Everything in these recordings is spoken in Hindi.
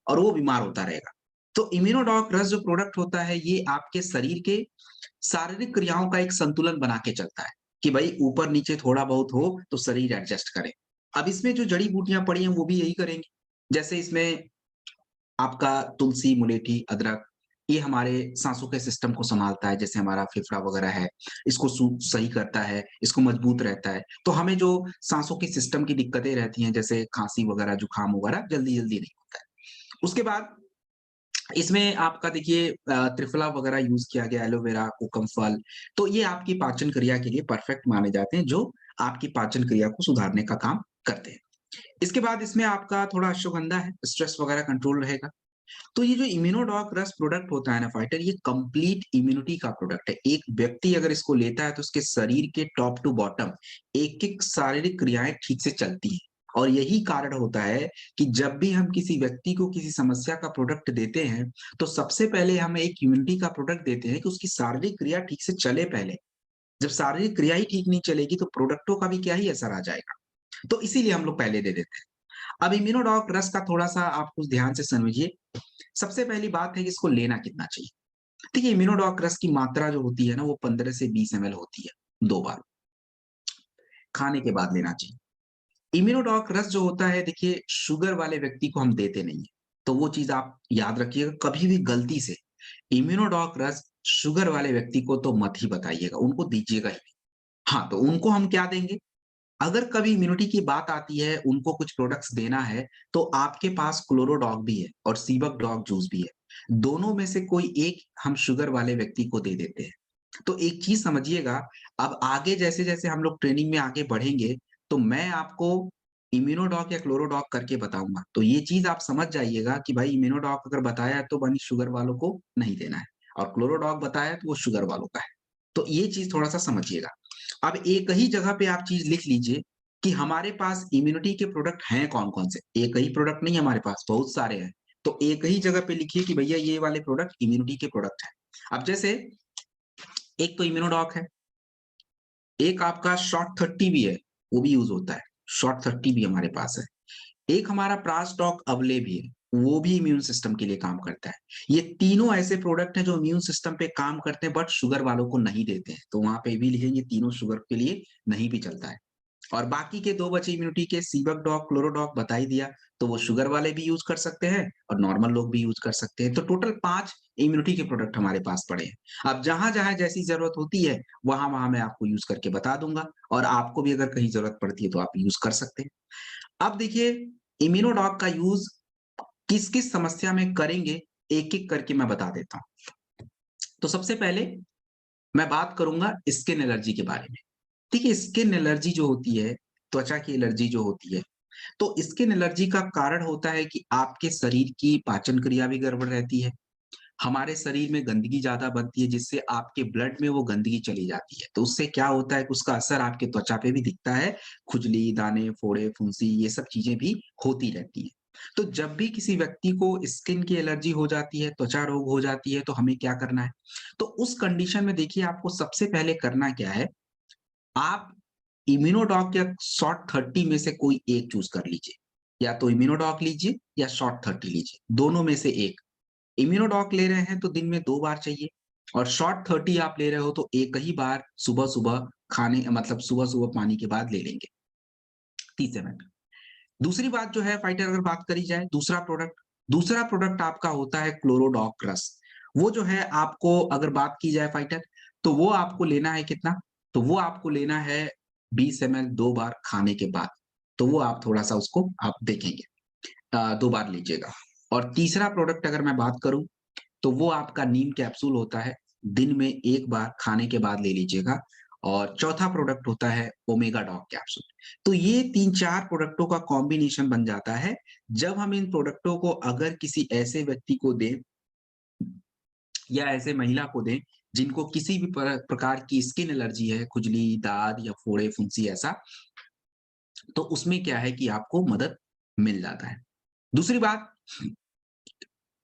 और वो बीमार होता रहेगा। तो इम्यूनोडॉक रस जो प्रोडक्ट होता है ये आपके शरीर के शारीरिक क्रियाओं का एक संतुलन बना के चलता है कि भाई ऊपर-नीचे थोड़ा बहुत हो तो शरीर एडजस्ट करे। अब इसमें जो जड़ी-बूटियाँ पड़ी हैं वो भी यही करेंगी। जैसे इसमें आपका तुलसी, मुलेठी, अदरक ये हमारे साँसों के सिस्टम को सँभालता है, जैसे हमारा फेफड़ा वगैरह है, इसको सही करता है, इसको मजबूत रहता है। तो हमें जो साँसों के सिस्टम की दिक्कतें रहती हैं, जैसे खाँसी वगैरह, जुकाम वगैरह, जल्दी-जल्दी नहीं होता है। उसके बाद इसमें आपका देखिए त्रिफला वगैरह यूज़ किया गया, एलोवेरा, कोकम फल, तो ये आपकी पाचन क्रिया के लिए परफेक्ट माने जाते हैं, जो आपकी पाचन क्रिया को सुधारने का काम करते हैं। इसके बाद इसमें आपका थोड़ा अश्वगंधा है, स्ट्रेस वगैरह कंट्रोल रहेगा। तो ये जो इम्यूनोडॉक रस प्रोडक्ट होता है ना फाइटर, ये कंप्लीट इम्यूनिटी का प्रोडक्ट है। एक व्यक्ति अगर इसको लेता है तो उसके शरीर के टॉप टू बॉटम एक-एक शारीरिक क्रियाएँ ठीक से चलती हैं। और यही कारण होता है कि जब भी हम किसी व्यक्ति को किसी समस्या का प्रोडक्ट देते हैं, तो सबसे पहले हम एक इम्यूनिटी का प्रोडक्ट देते हैं कि उसकी शारीरिक क्रिया ठीक से चले पहले। जब शारीरिक क्रिया ही ठीक नहीं चलेगी तो प्रोडक्टों का भी क्या ही असर आ जाएगा। तो इसीलिए हम लोग पहले दे देते हैं। अब इम्यूनोडॉक रस का थोड़ा-सा आप कुछ ध्यान से समझिए। सबसे पहली बात है कि इसको लेना कितना चाहिए। देखिए इम्यूनोडॉक रस की मात्रा जो होती है ना वो 15 से 20 एमएल होती है, 2 बार, खाने के बाद लेना चाहिए। इम्यूनोडॉक रस जो होता है देखिए शुगर वाले व्यक्ति को हम देते नहीं हैं। तो वो चीज़ आप याद रखिएगा कभी भी गलती से इम्यूनोडॉक रस शुगर वाले व्यक्ति को तो मत ही बताइएगा, उनको दीजिएगा ही नहीं। हाँ, तो उनको हम क्या देंगे अगर कभी इम्यूनिटी की बात आती है, उनको कुछ प्रोडक्ट्स देना है, तो आपके पास क्लोरोडॉग भी है और सीबक डॉग जूस भी है। दोनों में से कोई एक हम शुगर वाले व्यक्ति को दे देते हैं। तो एक चीज़ समझिएगा, अब आगे जैसे-जैसे हम लोग ट्रेनिंग में आगे बढ़ेंगे, तो मैं आपको इम्यूनोडॉग या क्लोरोडॉग करके बताऊँगा। तो ये चीज़ आप समझ जाइएगा कि भाई इम्यूनोडॉग अगर बताया है, तो यानी शुगर वालों को नहीं देना है और क्लोरोडॉग बताया है, तो वो शुगर वालों का है। तो ये चीज़ थोड़ा-सा समझिएगा। अब एक ही जगह पे आप चीज़ लिख लीजिए कि हमारे पास इम्यूनिटी के प्रोडक्ट हैं कौन-कौन से? एक ही प्रोडक्ट नहीं है हमारे पास, बहुत सारे हैं। तो एक ही जगह पे लिखिए कि भैया ये वाले प्रोडक्ट इम्यूनिटी के प्रोडक्ट हैं। अब जैसे एक तो इम्यूनोडॉक है, एक आपका शॉर्ट 30 भी है, वो भी यूज़ होता है। शॉर्ट 30 भी हमारे पास है। एक हमारा प्रासटॉक अवले भी है, वो भी इम्यून सिस्टम के लिए काम करता है। ये तीनों ऐसे प्रोडक्ट हैं जो इम्यून सिस्टम पे काम करते हैं बट शुगर वालों को नहीं देते हैं। तो वहाँ पे भी लिखेंगे तीनों शुगर के लिए नहीं भी चलता है। और बाकी के 2 बचे इम्यूनिटी के सीबक डॉग, क्लोरोडॉग बता ही दिया, तो वो शुगर वाले भी यूज़ कर सकते हैं और नॉर्मल लोग भी यूज़ कर सकते हैं। तो टोटल 5 इम्यूनिटी के प्रोडक्ट हमारे पास पड़े हैं। अब जहाँ-जहाँ जैसी ज़रूरत होती है, वहाँ-वहाँ मैं आपको यूज़ करके बता दूँगा और आपको भी अगर कहीं ज़रूरत पड़ती है तो आप यूज़ कर सकते हैं। अब देखिए इम्यूनोडॉग का यूज़ किस-किस समस्या में करेंगे, एक-एक करके मैं बता देता हूँ। तो सबसे पहले मैं बात करूँगा स्किन एलर्जी के बारे में। देखिए स्किन एलर्जी जो होती है, त्वचा की एलर्जी जो होती है, तो स्किन एलर्जी का कारण होता है कि आपके शरीर की पाचन क्रिया भी गड़बड़ रहती है। हमारे शरीर में गंदगी ज़्यादा बनती है जिससे आपके ब्लड में वो गंदगी चली जाती है। तो उससे क्या होता है कि उसका असर आपके त्वचा पे भी दिखता है, खुजली, दाने, फोड़े, फुंसी ये सब चीज़ें भी होती रहती हैं। तो जब भी किसी व्यक्ति को स्किन की एलर्जी हो जाती है, त्वचा रोग हो जाती है तो हमें क्या करना है? तो उस कंडीशन में देखिए आपको सबसे पहले करना क्या है? आप इम्यूनोडॉक या शॉर्ट 30 में से कोई एक चूज़ कर लीजिए। या तो इम्यूनोडॉक लीजिए या शॉर्ट 30 लीजिए, दोनों में से एक। इम्यूनोडॉक ले रहे हैं तो दिन में 2 बार चाहिए और शॉर्ट 30 आप ले रहे हो तो एक ही बार सुबह-सुबह खाने मतलब सुबह-सुबह पानी के बाद ले लेंगे, 30 एमएल। दूसरी बात जो है फाइटर अगर बात करी जाए दूसरा प्रोडक्ट आपका होता है क्लोरोडॉक रस। वो जो है आपको अगर बात की जाए फाइटर तो वो आपको लेना है कितना? तो वो आपको लेना है 20 एमएल 2 बार खाने के बाद। तो वो आप थोड़ा-सा उसको आप देखेंगे 2 बार लीजिएगा। और तीसरा प्रोडक्ट अगर मैं बात करूँ तो वो आपका नीम कैप्सूल होता है, दिन में 1 बार खाने के बाद ले लीजिएगा और चौथा प्रोडक्ट होता है ओमेगा डॉग कैप्सूल। तो ये 3-4 प्रोडक्टों का कॉम्बिनेशन बन जाता है, जब हम इन प्रोडक्टों को अगर किसी ऐसे व्यक्ति को दें या ऐसे महिला को दें, जिनको किसी भी प्रकार की स्किन एलर्जी है, खुजली, दाद या फोड़े, फुंसी ऐसा, तो उसमें क्या है कि आपको मदद मिल जाता है। दूसरी बात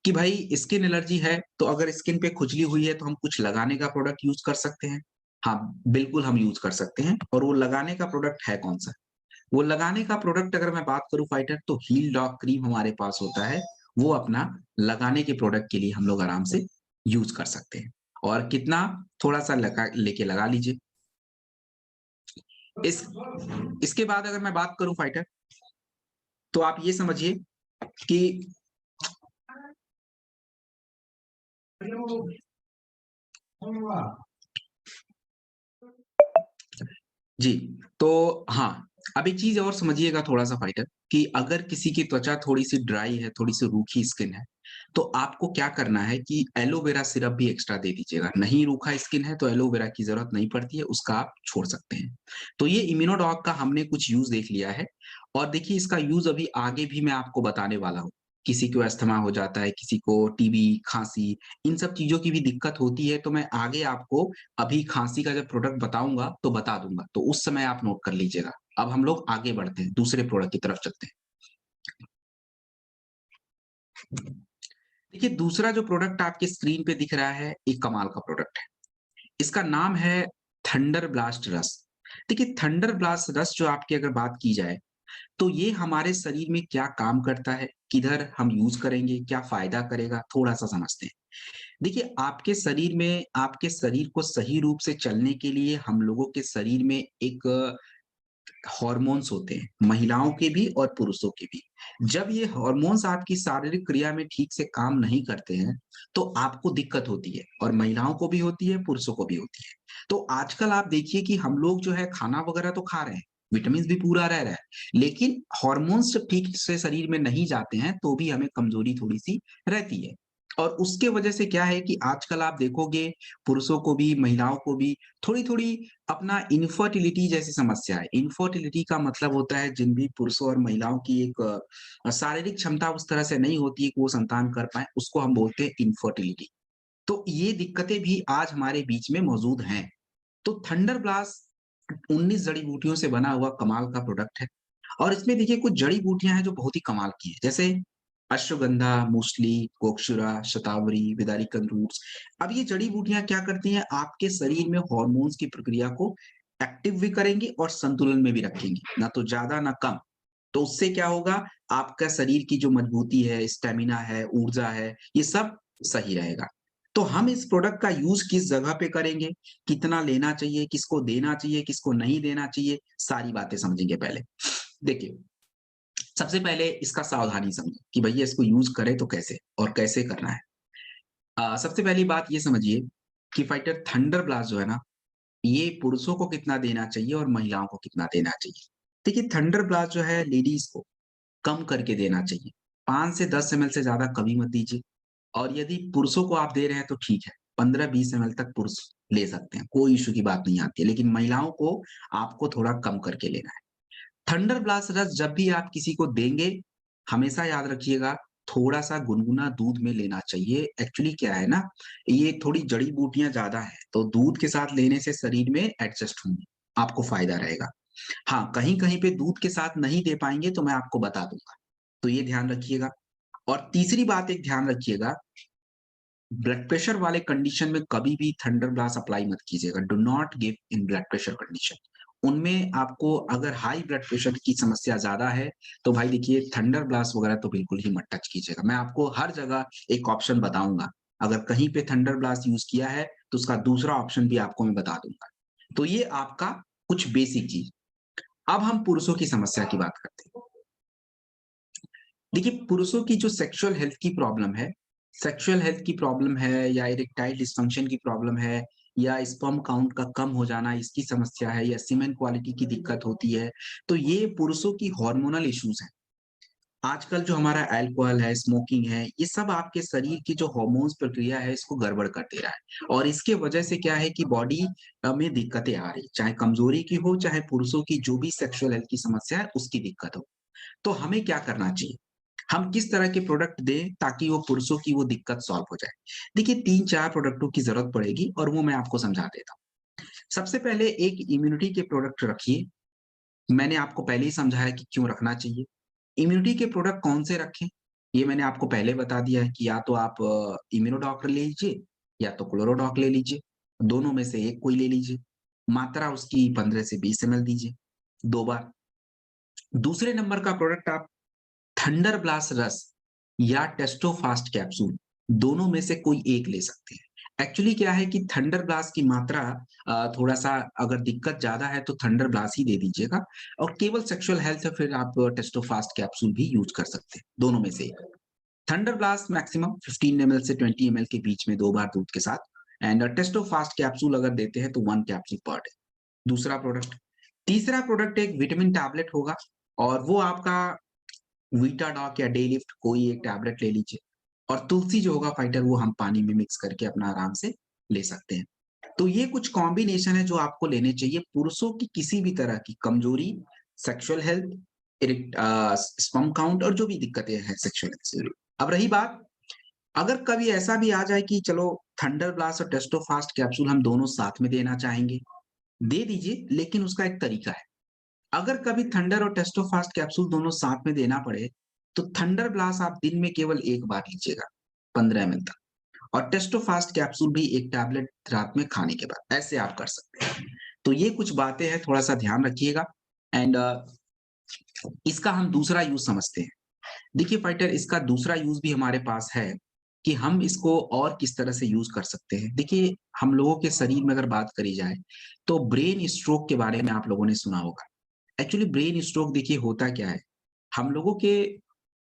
कि भाई स्किन एलर्जी है, तो अगर स्किन पे खुजली हुई है, तो हम कुछ लगाने का प्रोडक्ट यूज़ कर सकते हैं। हाँ, बिल्कुल हम यूज़ कर सकते हैं और वो लगाने का प्रोडक्ट है कौन-सा? वो लगाने का प्रोडक्ट अगर मैं बात करूँ फाइटर तो हील डॉग क्रीम हमारे पास होता है वो अपना लगाने के प्रोडक्ट के लिए हम लोग आराम से यूज़ कर सकते हैं। और कितना थोड़ा-सा लगा लीजिए। इस इसके बाद अगर मैं बात करूँ फाइटर, तो आप ये समझिए कि जी, तो हाँ, अब एक चीज़ और समझिएगा थोड़ा-सा फाइटर कि अगर किसी की त्वचा थोड़ी-सी ड्राई है, थोड़ी-सी रूखी स्किन है, तो आपको क्या करना है कि एलोवेरा सिरप भी एक्स्ट्रा दे दीजिएगा। नहीं रूखा स्किन है तो एलोवेरा की ज़रूरत नहीं पड़ती है, उसका आप छोड़ सकते हैं। तो ये इम्यूनोडॉग का हमने कुछ यूज़ देख लिया है और देखिए इसका यूज़ अभी आगे भी मैं आपको बताने वाला हूँ। किसी को अस्थमा हो जाता है, किसी को टीबी, खाँसी, इन सब चीज़ों की भी दिक्कत होती है, तो मैं आगे आपको अभी खाँसी का जब प्रोडक्ट बताऊँगा, तो बता दूँगा, तो उस समय आप नोट कर लीजिएगा। अब हम लोग आगे बढ़ते हैं, दूसरे प्रोडक्ट की तरफ चलते हैं। देखिए, दूसरा जो प्रोडक्ट आपकी स्क्रीन पे दिख रहा है, एक कमाल का प्रोडक्ट है। इसका नाम है थंडर ब्लास्ट रस। देखिए, थंडर ब्लास्ट रस जो आपकी अगर बात की जाए, तो ये हमारे शरीर में क्या काम करता है, किधर हम यूज़ करेंगे, क्या फ़ायदा करेगा, थोड़ा-सा समझते हैं। देखिए, आपके शरीर को सही रूप से चलने के लिए हम लोगों के शरीर में एक हॉर्मोन्स होते हैं, महिलाओं के भी और पुरुषों के भी। जब ये हॉर्मोन्स आपकी शारीरिक क्रिया में ठीक से काम नहीं करते हैं, तो आपको दिक्कत होती है और महिलाओं को भी होती है, पुरुषों को भी होती है। तो आजकल आप देखिए कि हम लोग जो है खाना वगैरह तो खा रहे हैं, विटामिन्स भी पूरा रह रहा है, लेकिन हॉर्मोन्स जब ठीक से शरीर में नहीं जाते हैं, तो भी हमें कमज़ोरी थोड़ी-सी रहती है। और उसके वजह से क्या है कि आजकल आप देखोगे पुरुषों को भी, महिलाओं को भी थोड़ी-थोड़ी अपना इनफर्टिलिटी जैसी समस्या है। इनफर्टिलिटी का मतलब होता है जिन भी पुरुषों और महिलाओं की एक शारीरिक क्षमता उस तरह से नहीं होती है कि वो संतान कर पाएँ, उसको हम बोलते हैं इनफर्टिलिटी। तो ये दिक्कतें भी आज हमारे बीच में मौजूद हैं। तो थंडर ब्लास्ट 19 जड़ी-बूटियों से बना हुआ कमाल का प्रोडक्ट है और इसमें देखिए कुछ जड़ी-बूटियाँ हैं जो बहुत ही कमाल की हैं। जैसे अश्वगंधा, मूसली, कोकशिरा, शतावरी, विदारिकन रूट्स। अब ये जड़ी-बूटियाँ क्या करती हैं, आपके शरीर में हॉर्मोन्स की प्रक्रिया को एक्टिव भी करेंगी और संतुलन में भी रखेंगी, ना तो ज़्यादा ना कम। तो उससे क्या होगा, आपका शरीर की जो मजबूती है, स्टैमिना है, ऊर्जा है, ये सब सही रहेगा। तो हम इस प्रोडक्ट का यूज़ किस जगह पे करेंगे, कितना लेना चाहिए, किसको देना चाहिए, किसको नहीं देना चाहिए, सारी बातें समझेंगे पहले। देखिए, सबसे पहले इसका सावधानी समझें कि भैया इसको यूज़ करें तो कैसे और कैसे करना है। सबसे पहली बात ये समझिए कि फाइटर थंडर ब्लास्ट जो है ना, ये पुरुषों को कितना देना चाहिए और महिलाओं को कितना देना चाहिए। देखिए, थंडर ब्लास्ट जो है लेडीज़ को कम करके देना चाहिए। 5 से 10 एमएल से ज़्यादा कभी मत दीजिए और यदि पुरुषों को आप दे रहे हैं तो ठीक है, 15-20 एमएल तक पुरुष ले सकते हैं, कोई इश्यू की बात नहीं आती है। लेकिन महिलाओं को आपको थोड़ा कम करके लेना है। थंडर ब्लास्ट रस जब भी आप किसी को देंगे, हमेशा याद रखिएगा थोड़ा-सा गुनगुना दूध में लेना चाहिए। एक्चुअली क्या है ना, ये थोड़ी जड़ी-बूटियाँ ज़्यादा हैं, तो दूध के साथ लेने से शरीर में एडजस्ट होंगी, आपको फ़ायदा रहेगा। हाँ, कहीं-कहीं पे दूध के साथ नहीं दे पाएँगे तो मैं आपको बता दूँगा, तो ये ध्यान रखिएगा। और तीसरी बात एक ध्यान रखिएगा, ब्लड प्रेशर वाले कंडीशन में कभी भी थंडर ब्लास्ट अप्लाई मत कीजिएगा। Do not give in blood pressure condition. उनमें आपको अगर हाई ब्लड प्रेशर की समस्या ज़्यादा है, तो भाई देखिए थंडर ब्लास्ट वगैरह तो बिल्कुल ही मत टच कीजिएगा। मैं आपको हर जगह एक ऑप्शन बताऊँगा। अगर कहीं पे थंडर ब्लास्ट यूज़ किया है, तो उसका दूसरा ऑप्शन भी आपको मैं बता दूँगा। तो ये आपका कुछ बेसिक चीज़। अब हम पुरुषों की समस्या की बात करते हैं। देखिए, पुरुषों की जो सेक्सुअल हेल्थ की प्रॉब्लम है या इरेक्टाइल डिस्फंक्शन की प्रॉब्लम है या स्पर्म काउंट का कम हो जाना इसकी समस्या है या सीमेन क्वालिटी की दिक्कत होती है, तो ये पुरुषों की हार्मोनल इश्यूज़ हैं। आजकल जो हमारा अल्कोहल है, स्मोकिंग है, ये सब आपके शरीर की जो हार्मोन्स प्रक्रिया है इसको गड़बड़ कर दे रहा है और इसके वजह से क्या है कि बॉडी में दिक्कतें आ रही, चाहे कमज़ोरी की हो, चाहे पुरुषों की जो भी सेक्सुअल हेल्थ की समस्या है उसकी दिक्कत हो। तो हमें क्या करना चाहिए? हम किस तरह के प्रोडक्ट दें ताकि वो पुरुषों की वो दिक्कत सॉल्व हो जाए? देखिए 3-4 प्रोडक्टों की ज़रूरत पड़ेगी और वो मैं आपको समझा देता हूँ। सबसे पहले एक इम्यूनिटी के प्रोडक्ट रखिए। मैंने आपको पहले ही समझाया कि क्यों रखना चाहिए। इम्यूनिटी के प्रोडक्ट कौन से रखें? ये मैंने आपको पहले बता दिया है कि या तो आप इम्यूनोडॉक ले लीजिए या तो क्लोरोडॉक ले लीजिए। दोनों में से एक कोई ले लीजिए। मात्रा उसकी 15 से 20 एमएल दीजिए, 2 बार। दूसरे नंबर का प्रोडक्ट आप थंडर ब्लास्ट रस या टेस्टोफास्ट कैप्सूल, दोनों में से कोई एक ले सकते हैं। एक्चुअली क्या है कि थंडर ब्लास्ट की मात्रा थोड़ा-सा अगर दिक्कत ज़्यादा है तो थंडर ब्लास्ट ही दे दीजिएगा और केवल सेक्सुअल हेल्थ है फिर आप टेस्टोफास्ट कैप्सूल भी यूज़ कर सकते हैं, दोनों में से एक। थंडर ब्लास्ट मैक्सिमम 15 एमएल से 20 एमएल के बीच में 2 बार दूध के साथ एंड टेस्टोफास्ट कैप्सूल अगर देते हैं तो 1 कैप्सूल पर डे। दूसरा प्रोडक्ट। तीसरा प्रोडक्ट एक विटामिन टैबलेट होगा और वो आपका वीटाडॉक या डे लिफ्ट कोई एक टैबलेट ले लीजिए और तुलसी जो होगा फाइटर वो हम पानी में मिक्स करके अपना आराम से ले सकते हैं। तो ये कुछ कॉम्बिनेशन है जो आपको लेने चाहिए पुरुषों की किसी भी तरह की कमजोरी, सेक्सुअल हेल्थ, स्पर्म काउंट और जो भी दिक्कतें हैं सेक्सुअल हेल्थ से जुड़ी। अब रही बात, अगर कभी ऐसा भी आ जाए कि चलो थंडर ब्लास्ट और टेस्टोफास्ट कैप्सूल हम दोनों साथ में देना चाहेंगे, दे दीजिए लेकिन उसका एक तरीका है। अगर कभी थंडर और टेस्टोफास्ट कैप्सूल दोनों साथ में देना पड़े, तो थंडर ब्लास्ट आप दिन में केवल 1 बार लीजिएगा, 15 एमएल तक और टेस्टोफास्ट कैप्सूल भी 1 टैबलेट रात में खाने के बाद, ऐसे आप कर सकते हैं। तो ये कुछ बातें हैं, थोड़ा-सा ध्यान रखिएगा एंड इसका हम दूसरा यूज़ समझते हैं। देखिए फाइटर इसका दूसरा यूज़ भी हमारे पास है, कि हम इसको और किस तरह से यूज़ कर सकते हैं। देखिए, हम लोगों के शरीर में अगर बात करी जाए, तो ब्रेन स्ट्रोक के बारे में आप लोगों ने सुना होगा। एक्चुअली ब्रेन स्ट्रोक देखिए होता क्या है, हम लोगों के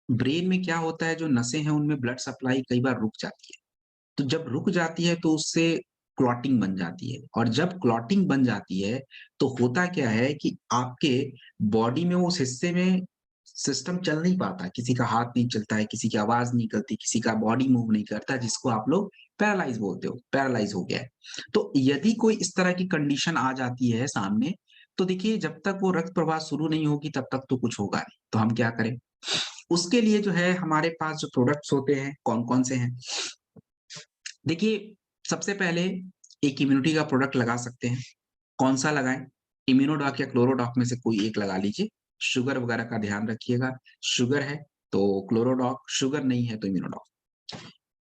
ब्रेन में क्या होता है जो नसें हैं उनमें ब्लड सप्लाई कई बार रुक जाती है। तो जब रुक जाती है तो उससे क्लॉटिंग बन जाती है और जब क्लॉटिंग बन जाती है तो होता क्या है कि आपके बॉडी में उस हिस्से में सिस्टम चल नहीं पाता, किसी का हाथ नहीं चलता है, किसी की आवाज़ नहीं निकलती, किसी का बॉडी मूव नहीं करता जिसको आप लोग पैरालाइज़ बोलते हो, पैरालाइज़ हो गया है। तो यदि कोई इस तरह की कंडीशन आ जाती है सामने, तो देखिए जब तक वो रक्त प्रवाह शुरू नहीं होगी तब तक तो कुछ होगा नहीं। तो हम क्या करें? उसके लिए जो है हमारे पास जो प्रोडक्ट्स होते हैं, कौन-कौन से हैं? देखिए, सबसे पहले एक इम्यूनिटी का प्रोडक्ट लगा सकते हैं। कौन-सा लगाएँ? इम्यूनोडॉक या क्लोरोडॉक में से कोई एक लगा लीजिए। शुगर वगैरह का ध्यान रखिएगा। शुगर है तो क्लोरोडॉक, शुगर नहीं है तो इम्यूनोडॉक।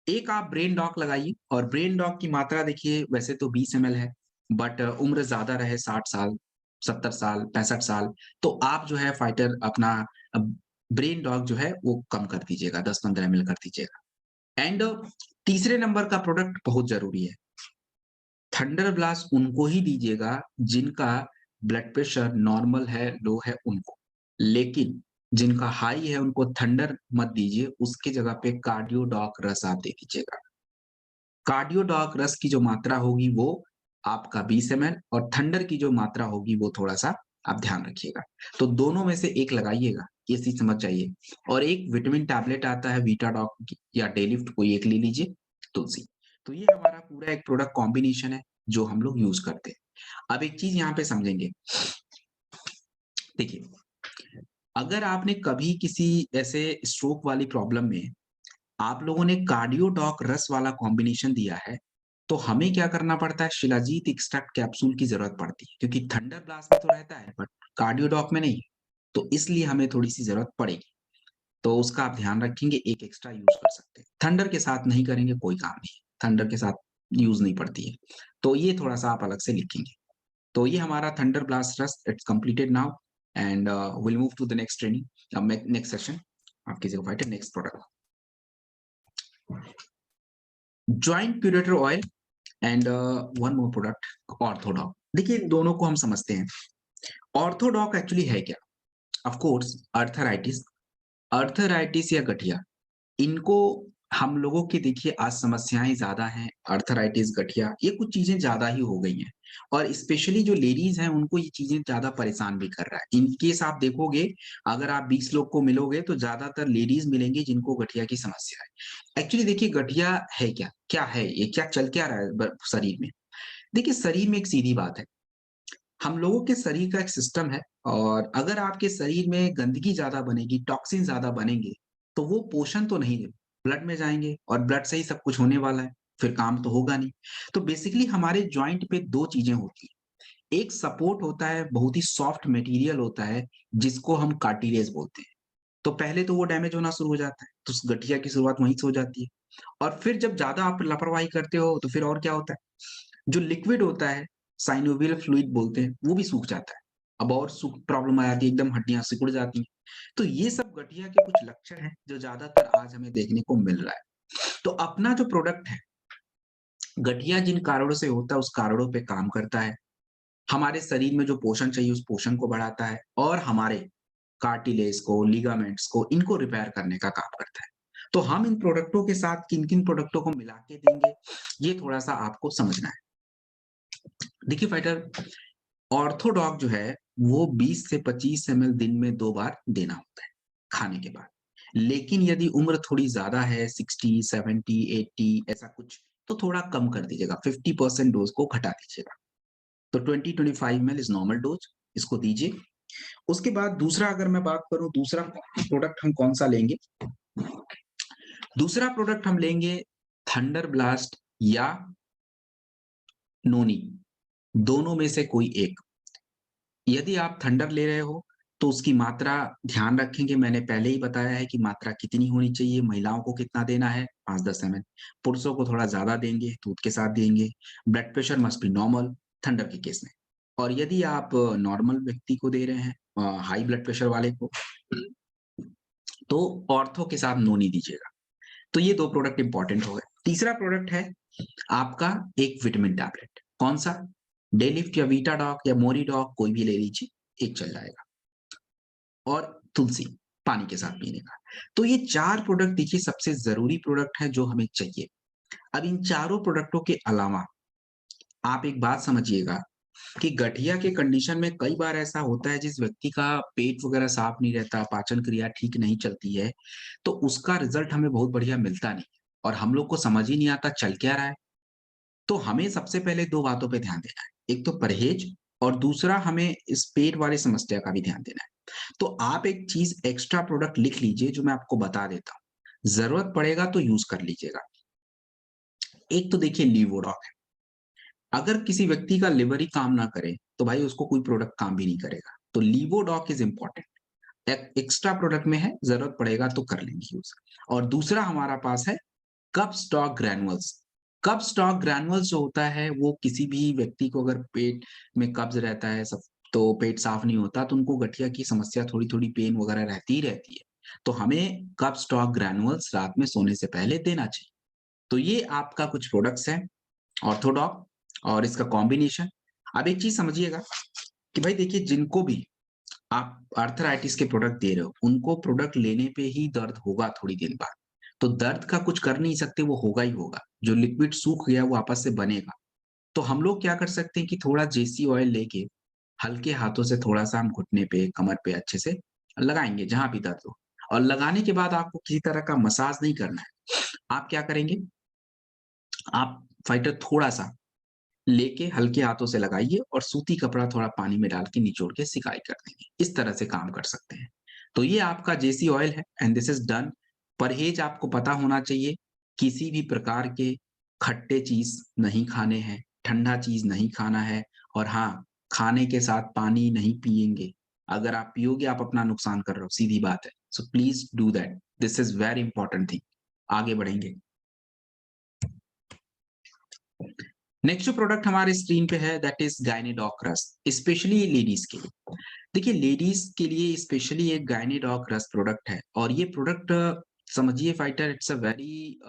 एक आप ब्रेन डॉक लगाइए और ब्रेन डॉक की मात्रा देखिए वैसे तो 20 एमएल है, बट उम्र ज़्यादा रहे 60 साल, 70 साल, 65 साल, तो आप जो है फाइटर अपना ब्रेन डॉक जो है वो कम कर दीजिएगा, 10-15 एमएल कर दीजिएगा। एंड तीसरे नंबर का प्रोडक्ट बहुत ज़रूरी है। थंडर ब्लास्ट उनको ही दीजिएगा जिनका ब्लड प्रेशर नॉर्मल है, लो है उनको। लेकिन जिनका हाई है उनको थंडर मत दीजिए, उसकी जगह पे कार्डियोडॉक रस आप दे दीजिएगा। कार्डियोडॉक रस की जो मात्रा होगी वो आपका 20 एमएल और थंडर की जो मात्रा होगी वो थोड़ा-सा आप ध्यान रखिएगा। तो दोनों में से एक लगाइएगा, ये चीज़ समझ जाइए। और एक विटामिन टैबलेट आता है वीटाडॉक की या डेलिफ्ट कोई एक ले लीजिए, तुलसी। तो ये हमारा पूरा एक प्रोडक्ट कॉम्बिनेशन है जो हम लोग यूज़ करते हैं। अब एक चीज़ यहाँ पे समझेंगे, देखिए अगर आपने कभी किसी ऐसे स्ट्रोक वाली प्रॉब्लम में आप लोगों ने कार्डियोडॉक रस वाला कॉम्बिनेशन दिया है, तो हमें क्या करना पड़ता है शिलाजीत एक्सट्रैक्ट कैप्सूल की ज़रूरत पड़ती है, क्योंकि थंडर ब्लास्ट में तो रहता है बट कार्डियोडॉक में नहीं। तो इसलिए हमें थोड़ी-सी ज़रूरत पड़ेगी। तो उसका आप ध्यान रखेंगे, एक एक्स्ट्रा यूज़ कर सकते हैं। थंडर के साथ नहीं करेंगे कोई काम नहीं है, थंडर के साथ यूज़ नहीं पड़ती है। तो ये थोड़ा-सा आप अलग से लिखेंगे। तो ये हमारा थंडर ब्लास्ट रस it's completed now and will move to the next training next session. आप कीजिएगा फाइटर नेक्स्ट प्रोडक्ट। जॉइंट प्यूरेटर oil and one more product orthodoc. देखिए इन दोनों को हम समझते हैं। ऑर्थोडॉक एक्चुअली है क्या? ऑफ कोर्स अर्थराइटिस, अर्थराइटिस या गठिया, इनको हम लोगों की देखिए आज समस्याएँ ज़्यादा हैं, अर्थराइटिस, गठिया ये कुछ चीज़ें ज़्यादा ही हो गई हैं और स्पेशली जो लेडीज़ हैं उनको ये चीज़ें ज़्यादा परेशान भी कर रहा है। इन केस आप देखोगे अगर आप 20 लोग को मिलोगे तो ज़्यादातर लेडीज़ मिलेंगी जिनको गठिया की समस्या है। एक्चुअली देखिए गठिया है क्या? क्या है ये? क्या चल क्या रहा है शरीर में? देखिए शरीर में एक सीधी बात है, हम लोगों के शरीर का एक सिस्टम है और अगर आपके शरीर में गंदगी ज़्यादा बनेगी, टॉक्सिन ज़्यादा बनेंगे, तो वो पोषण तो नहीं दे ब्लड में जाएँगे और ब्लड से ही सब कुछ होने वाला है, फिर काम तो होगा नहीं। तो बेसिकली हमारे जॉइंट पे 2 चीज़ें होती हैं, एक सपोर्ट होता है, बहुत ही सॉफ्ट मटेरियल होता है, जिसको हम कार्टिलेज बोलते हैं। तो पहले तो वो डैमेज होना शुरू हो जाता है, तो उस गठिया की शुरुआत वहीं से हो जाती है और फिर जब ज़्यादा आप लापरवाही करते हो, तो फिर और क्या होता है, जो लिक्विड होता है, साइनोवियल फ्लूइड बोलते हैं, वो भी सूख जाता है। अब और प्रॉब्लम आ जाती है, एकदम हड्डियाँ सिकुड़ जाती हैं। तो ये सब गठिया के कुछ लक्षण हैं जो ज़्यादातर आज हमें देखने को मिल रहा है। तो अपना जो प्रोडक्ट है, गठिया जिन कारणों से होता है उस कारणों पे काम करता है। हमारे शरीर में जो पोषण चाहिए उस पोषण को बढ़ाता है और हमारे कार्टिलेज को, लिगामेंट्स को, इनको रिपेयर करने का काम करता है। तो हम इन प्रोडक्टों के साथ किन-किन प्रोडक्टों को मिला के देंगे, ये थोड़ा-सा आपको समझना है। देखिए फाइटर, ऑर्थोडॉक जो है, वो 20 से 25 एमएल दिन में 2 बार देना होता है, खाने के बाद। लेकिन यदि उम्र थोड़ी ज़्यादा है, 60, 70, 80 ऐसा कुछ, तो थोड़ा कम कर दीजिएगा, 50% डोज़ को घटा दीजिएगा। तो 20-25 एमएल इज़ नॉर्मल डोज़, इसको दीजिए। उसके बाद दूसरा अगर मैं बात करूँ, दूसरा प्रोडक्ट हम कौन-सा लेंगे? दूसरा प्रोडक्ट हम लेंगे थंडर ब्लास्ट या नोनी, दोनों में से कोई एक। यदि आप थंडर ले रहे हो, तो उसकी मात्रा ध्यान रखेंगे, मैंने पहले ही बताया है कि मात्रा कितनी होनी चाहिए, महिलाओं को कितना देना है, 5-10 एमएल, पुरुषों को थोड़ा ज़्यादा देंगे, दूध के साथ देंगे। Blood pressure must be normal thunder के केस में। और यदि आप नॉर्मल व्यक्ति को दे रहे हैं, हाई ब्लड प्रेशर वाले को, तो ऑर्थो के साथ नोनी दीजिएगा। तो ये 2 प्रोडक्ट इम्पोर्टेंट हो गए। तीसरा प्रोडक्ट है आपका एक विटामिन टैबलेट। कौन-सा? डेलिफ्ट या वीटाडॉक या मोरीडॉक, कोई भी ले लीजिए, एक चल जाएगा। और तुलसी, पानी के साथ पीने का। तो ये 4 प्रोडक्ट देखिए सबसे ज़रूरी प्रोडक्ट हैं जो हमें चाहिए। अब इन चारों प्रोडक्टों के अलावा आप एक बात समझिएगा कि गठिया के कंडीशन में कई बार ऐसा होता है जिस व्यक्ति का पेट वगैरह साफ नहीं रहता, पाचन क्रिया ठीक नहीं चलती है, तो उसका रिज़ल्ट हमें बहुत बढ़िया मिलता नहीं और हम लोग को समझ ही नहीं आता चल क्या रहा है। तो हमें सबसे पहले 2 बातों पे ध्यान देना है। एक तो परहेज़ और दूसरा हमें इस पेट वाली समस्या का भी ध्यान देना है। तो आप एक चीज़ एक्स्ट्रा प्रोडक्ट लिख लीजिए जो मैं आपको बता देता हूँ। ज़रूरत पड़ेगा तो यूज़ कर लीजिएगा। एक तो देखिए लीवोडॉक है। अगर किसी व्यक्ति का लिवर ही काम ना करे, तो भाई उसको कोई प्रोडक्ट काम भी नहीं करेगा। तो लीवोडॉक इज़ इम्पोर्टेंट। एक्स्ट्रा प्रोडक्ट में है, ज़रूरत पड़ेगा तो कर लेंगे यूज़। और दूसरा हमारा पास है कप स्टॉक ग्रैन्युल्स। कप स्टॉक ग्रैन्युल्स जो होता है वो किसी भी व्यक्ति को अगर पेट में कब्ज़ रहता है, सब तो पेट साफ नहीं होता, तो उनको गठिया की समस्या थोड़ी-थोड़ी पेन वगैरह रहती ही रहती है। तो हमें कप स्टॉक ग्रैन्युल्स रात में सोने से पहले देना चाहिए। तो ये आपका कुछ प्रोडक्ट्स हैं, ऑर्थोडॉक और इसका कॉम्बिनेशन। अब एक चीज़ समझिएगा कि भाई देखिए जिनको भी आप आर्थराइटिस के प्रोडक्ट दे रहे हो, उनको प्रोडक्ट लेने पे ही दर्द होगा थोड़ी दिन बाद। तो दर्द का कुछ कर नहीं सकते, वो होगा ही होगा। जो लिक्विड सूख गया वो वापस से बनेगा। तो हम लोग क्या कर सकते हैं कि थोड़ा जेसी ऑयल लेके हल्के हाथों से थोड़ा-सा हम घुटने पे, कमर पे अच्छे से लगाएँगे जहाँ भी दर्द हो। और लगाने के बाद आपको किसी तरह का मसाज नहीं करना है। आप क्या करेंगे, आप फाइटर थोड़ा-सा लेके हल्के हाथों से लगाइए और सूती कपड़ा थोड़ा पानी में डाल के निचोड़ के सिकाई कर देंगे। इस तरह से काम कर सकते हैं। तो ये आपका जेसी ऑयल है एंड दिस इज़ डन। परहेज़ आपको पता होना चाहिए, किसी भी प्रकार के खट्टे चीज़ नहीं खाने हैं, ठंडा चीज़ नहीं खाना है और हाँ, खाने के साथ पानी नहीं पिएँगे। अगर आप पियोगे आप अपना नुकसान कर रहे हो, सीधी बात है। So please do that. This is very important thing. आगे बढ़ेंगे। नेक्स्ट जो प्रोडक्ट हमारे स्क्रीन पे है दैट इज़ गायनेडॉक रस्ट, स्पेशली लेडीज़ के लिए। देखिए लेडीज़ के लिए स्पेशली एक गायनेडॉक रस्ट प्रोडक्ट है और ये प्रोडक्ट समझिए fighter it's a very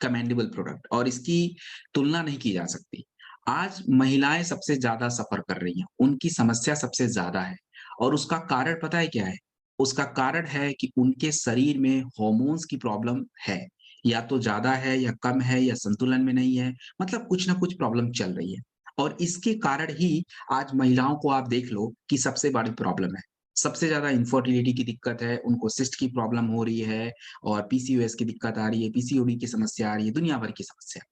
commendable product और इसकी तुलना नहीं की जा सकती। आज महिलाएँ सबसे ज़्यादा सफ़र कर रही हैं, उनकी समस्या सबसे ज़्यादा है और उसका कारण पता है क्या है? उसका कारण है कि उनके शरीर में हॉर्मोन्स की प्रॉब्लम है। या तो ज़्यादा है या कम है या संतुलन में नहीं है, मतलब कुछ ना कुछ प्रॉब्लम चल रही है। और इसके कारण ही आज महिलाओं को आप देख लो कि सबसे बड़ी प्रॉब्लम है। सबसे ज़्यादा इन्फर्टिलिटी की दिक्कत है, उनको सिस्ट की प्रॉब्लम हो रही है और पीसीओएस की दिक्कत आ रही है, पीसीओडी की समस्या आ रही है, दुनिया भर की समस्या।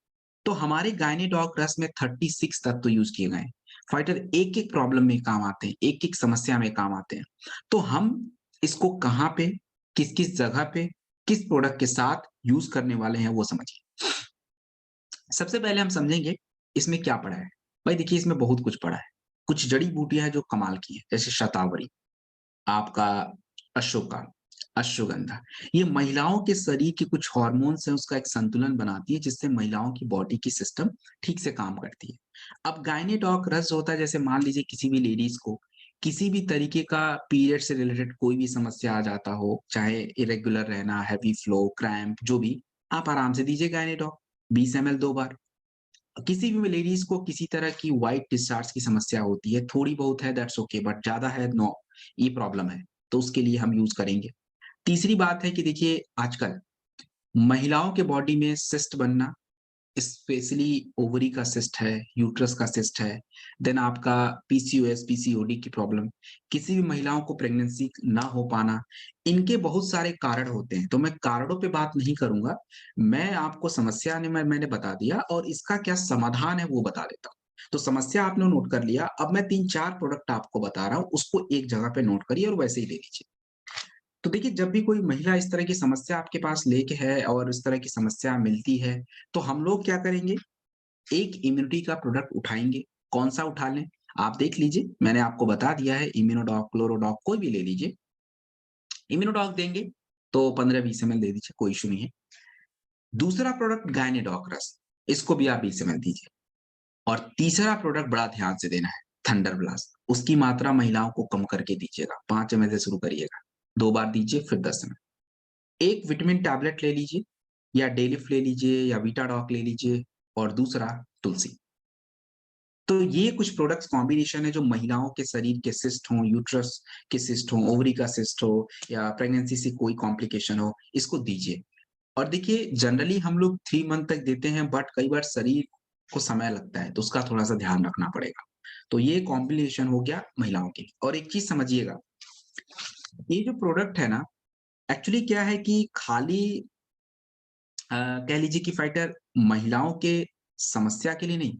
तो हमारे गायनेडॉक रस में 36 तत्व यूज़ किए गए हैं। फाइटर एक-एक प्रॉब्लम में काम आते हैं, एक-एक समस्या में काम आते हैं। तो हम इसको कहाँ पे, किस-किस जगह पे, किस प्रोडक्ट के साथ यूज़ करने वाले हैं वो समझिए। सबसे पहले हम समझेंगे इसमें क्या पड़ा है। भाई देखिए इसमें बहुत कुछ पड़ा है। कुछ जड़ी-बूटियाँ हैं जो कमाल की हैं, जैसे शतावरी, आपका अशोका, अश्वगंधा। ये महिलाओं के शरीर के कुछ हार्मोन्स हैं, उसका एक संतुलन बनाती है, जिससे महिलाओं की बॉडी की सिस्टम ठीक से काम करती है। अब गायनेडॉक रस होता है, जैसे मान लीजिए किसी भी लेडीज़ को किसी भी तरीके का पीरियड से रिलेटेड कोई भी समस्या आ जाता हो, चाहे इरेगुलर रहना, हेवी फ्लो, क्रैम्प जो भी, आप आराम से दीजिए गायनेडॉक 20 एमएल 2 बार। किसी भी लेडीज़ को किसी तरह की व्हाइट डिस्चार्ज की समस्या होती है, थोड़ी बहुत है दैट्स ओके बट ज़्यादा है नो, ये प्रॉब्लम है, तो उसके लिए हम यूज़ करेंगे। तीसरी बात है कि देखिए आजकल महिलाओं के बॉडी में सिस्ट बनना, स्पेशली ओवरी का सिस्ट है, यूट्रस का सिस्ट है, देन आपका पीसीओएस, पीसीओडी की प्रॉब्लम, किसी भी महिलाओं को प्रेगनेंसी ना हो पाना, इनके बहुत सारे कारण होते हैं। तो मैं कारणों पे बात नहीं करूँगा, मैं आपको समस्या ने मैंने बता दिया और इसका क्या समाधान है वो बता देता हूँ। तो समस्या आपने नोट कर लिया, अब मैं 3-4 प्रोडक्ट आपको बता रहा हूँ, उसको एक जगह पे नोट करिए और वैसे ही ले लीजिए। तो देखिए, जब भी कोई महिला इस तरह की समस्या आपके पास लेके है और इस तरह की समस्या मिलती है, तो हम लोग क्या करेंगे, एक इम्यूनिटी का प्रोडक्ट उठाएँगे। कौन-सा उठा लें? आप देख लीजिए, मैंने आपको बता दिया है इम्यूनोडॉक, क्लोरोडॉक कोई भी ले लीजिए। इम्यूनोडॉक देंगे, तो 15-20 एमएल दे दीजिए, कोई इश्यू नहीं है। दूसरा प्रोडक्ट गायनेडॉक रस, इसको भी आप 20 एमएल दीजिए। और तीसरा प्रोडक्ट बड़ा ध्यान से देना है, थंडर ब्लास्ट। उसकी मात्रा महिलाओं को कम करके दीजिएगा, 5 एमएल से शुरू करिएगा। 2 बार दीजिए, फिर 10 एमएल। एक विटामिन टैबलेट ले लीजिए या डेलिफ ले लीजिए या वीटाडॉक ले लीजिए और दूसरा तुलसी। तो ये कुछ प्रोडक्ट्स कॉम्बिनेशन है जो महिलाओं के शरीर के सिस्ट हों, यूट्रस के सिस्ट हों, ओवरी का सिस्ट हो या प्रेगनेंसी से कोई कॉम्प्लिकेशन हो, इसको दीजिए। और देखिए जनरली हम लोग 3 मंथ तक देते हैं बट कई बार शरीर को समय लगता है, तो उसका थोड़ा-सा ध्यान रखना पड़ेगा। तो ये कॉम्बिनेशन हो गया महिलाओं के लिए। और एक चीज़ समझिएगा, ये जो प्रोडक्ट है ना, एक्चुअली क्या है कि खाली कह लीजिए कि फाइटर महिलाओं के समस्या के लिए नहीं,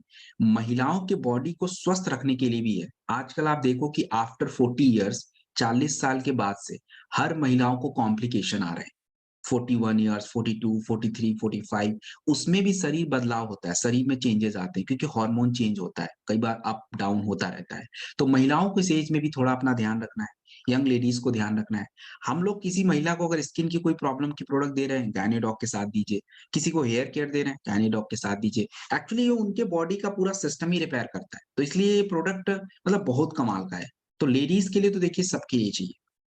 महिलाओं के बॉडी को स्वस्थ रखने के लिए भी है। आजकल आप देखो कि आफ्टर 40 इयर्स 40 साल के बाद से हर महिलाओं को कॉम्प्लिकेशन आ रहे हैं। 41 इयर्स, 42, 43, 45 उसमें भी शरीर बदलाव होता है, शरीर में चेंजेज़ आते हैं क्योंकि हार्मोन चेंज होता है, कई बार अप डाउन होता रहता है। तो महिलाओं को इस एज में भी थोड़ा अपना ध्यान रखना है, यंग लेडीज़ को ध्यान रखना है। हम लोग किसी महिला को अगर स्किन की कोई प्रॉब्लम की प्रोडक्ट दे रहे हैं, गायनेडॉक के साथ दीजिए। किसी को हेयर केयर दे रहे हैं, गायनेडॉक के साथ दीजिए। एक्चुअली ये उनके बॉडी का पूरा सिस्टम ही रिपेयर करता है। तो इसलिए ये प्रोडक्ट मतलब बहुत कमाल का है। तो लेडीज़ के लिए तो देखिए सबके लिए चाहिए।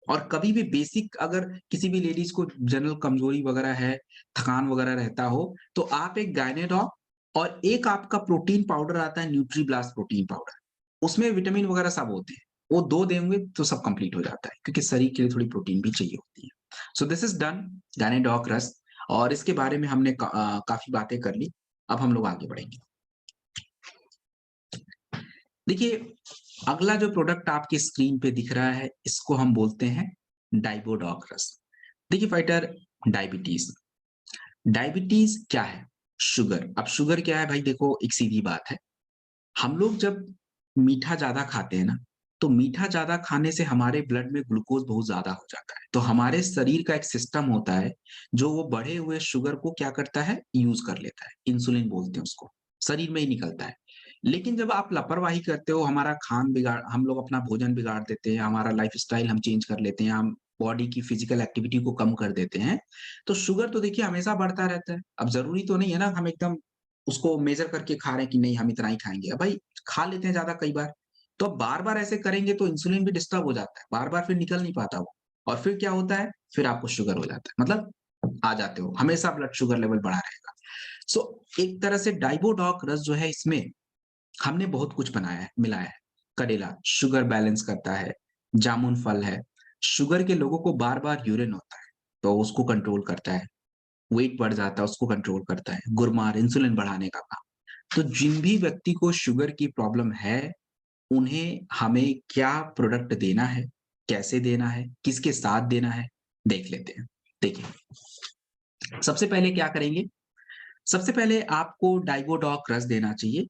और कभी भी बेसिक अगर किसी भी लेडीज़ को जनरल कमज़ोरी वगैरह है, थकान वगैरह रहता हो, तो आप एक गायनेडॉक और एक आपका प्रोटीन पाउडर आता है न्यूट्रीब्लास्ट प्रोटीन पाउडर, उसमें विटामिन वगैरह सब होते हैं। वो 2 देंगे तो सब कंप्लीट हो जाता है क्योंकि शरीर के लिए थोड़ी प्रोटीन भी चाहिए होती है। सो दिस इज़ डन गायनेडॉक रस और इसके बारे में हमने काफ़ी बातें कर ली। अब हम लोग आगे बढ़ेंगे। देखिए, अगला जो प्रोडक्ट आपकी स्क्रीन पे दिख रहा है, इसको हम बोलते हैं डाइबोडॉक रस। देखिए फाइटर डायबिटीज़, डायबिटीज़ क्या है? शुगर। अब शुगर क्या है भाई देखो एक सीधी बात है। हम लोग जब मीठा ज़्यादा खाते हैं ना, तो मीठा ज़्यादा खाने से हमारे ब्लड में ग्लूकोज़ बहुत ज़्यादा हो जाता है। तो हमारे शरीर का एक सिस्टम होता है, जो वो बढ़े हुए शुगर को क्या करता है? यूज़ कर लेता है। इंसुलिन बोलते हैं उसको, शरीर में ही निकलता है। लेकिन जब आप लापरवाही करते हो, हमारा हम लोग अपना भोजन बिगाड़ देते हैं, हमारा लाइफ़स्टाइल हम चेंज कर लेते हैं, हम बॉडी की फिज़िकल एक्टिविटी को कम कर देते हैं, तो शुगर तो देखिए हमेशा बढ़ता रहता है। अब ज़रूरी तो नहीं है ना हम एकदम उसको मेज़र करके खा रहे हैं कि नहीं हम इतना ही खाएँगे। अब भाई खा लेते हैं ज़्यादा कई बार, तो अब बार-बार ऐसे करेंगे तो इंसुलिन भी डिस्टर्ब हो जाता है, बार-बार फिर निकल नहीं पाता वो और फिर क्या होता है, फिर आपको शुगर हो जाता है, मतलब आ जाते हो, हमेशा ब्लड शुगर लेवल बढ़ा रहेगा। एक तरह से डाइबोडॉक रस जो है इसमें हमने बहुत कुछ बनाया है, मिलाया है। करेला शुगर बैलेंस करता है, जामुन फल है, शुगर के लोगों को बार-बार यूरिन होता है, तो उसको कंट्रोल करता है, वेट बढ़ जाता है उसको कंट्रोल करता है, गुरमार इंसुलिन बढ़ाने का काम। तो जिन भी व्यक्ति को शुगर की प्रॉब्लम है, उन्हें हमें क्या प्रोडक्ट देना है, कैसे देना है, किसके साथ देना है, देख लेते हैं। देखिए, सबसे पहले क्या करेंगे, सबसे पहले आपको डाइगोडॉक रस देना चाहिए।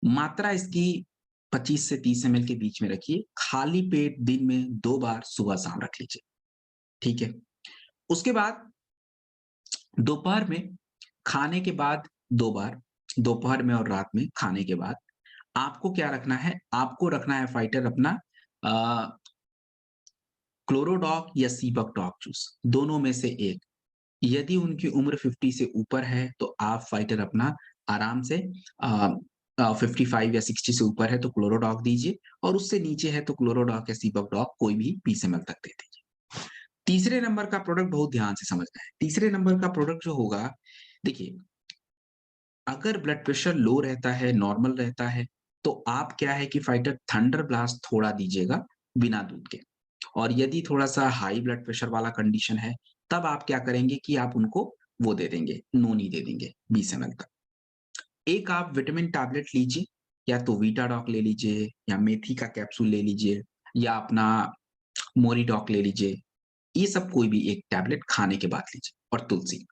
मात्रा इसकी 25 से 30 एमएल के बीच में रखिए। खाली पेट दिन में 2 बार सुबह-शाम रख लीजिए, ठीक है? उसके बाद दोपहर में खाने के बाद 2 बार, दोपहर में और रात में खाने के बाद आपको क्या रखना है, आपको रखना है फाइटर अपना अ, क्लोरोडॉक या सीबकटॉक जूस, दोनों में से एक। यदि उनकी उम्र 50 से ऊपर है, तो आप फाइटर अपना आराम से अ 55 या 60 से ऊपर है तो क्लोरोडॉग दीजिए, और उससे नीचे है तो क्लोरोडॉग या सीबकडॉग कोई भी 20 ml तक दे दीजिए। तीसरे नंबर का प्रोडक्ट बहुत ध्यान से समझना है। तीसरे नंबर का प्रोडक्ट जो होगा, देखिए, अगर ब्लड प्रेशर लो रहता है, नॉर्मल रहता है, तो आप क्या है कि फाइटर थंडर ब्लास्ट थोड़ा दीजिएगा बिना दूध के। और यदि थोड़ा-सा हाई ब्लड प्रेशर वाला कंडीशन है, तब आप क्या करेंगे कि आप उनको वो दे देंगे, नोनी दे देंगे 20 ml तक। एक आप विटामिन टैबलेट लीजिए, या तो वीटाडॉक ले लीजिए, या मेथी का कैप्सूल ले लीजिए, या अपना मोरिडॉक ले लीजिए। ये सब कोई भी एक टैबलेट खाने के बाद लीजिए, और तुलसी।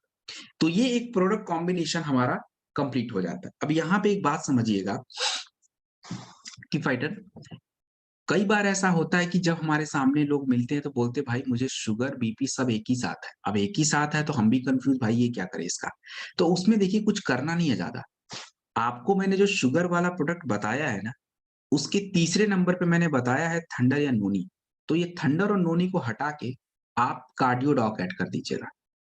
तो ये एक प्रोडक्ट कॉम्बिनेशन हमारा कंप्लीट हो जाता है। अब यहाँ पे एक बात समझिएगा कि फाइटर, कई बार ऐसा होता है कि जब हमारे सामने लोग मिलते हैं तो बोलते हैं भाई मुझे शुगर, बीपी सब एक ही साथ है। अब एक ही साथ है तो हम भी कंफ्यूज, भाई ये क्या करें इसका? तो उसमें देखिए कुछ करना नहीं है ज़्यादा। आपको मैंने जो शुगर वाला प्रोडक्ट बताया है ना, उसके तीसरे नंबर पे मैंने बताया है थंडर या नोनी। तो ये थंडर और नोनी को हटा के आप कार्डियोडॉक ऐड कर दीजिएगा,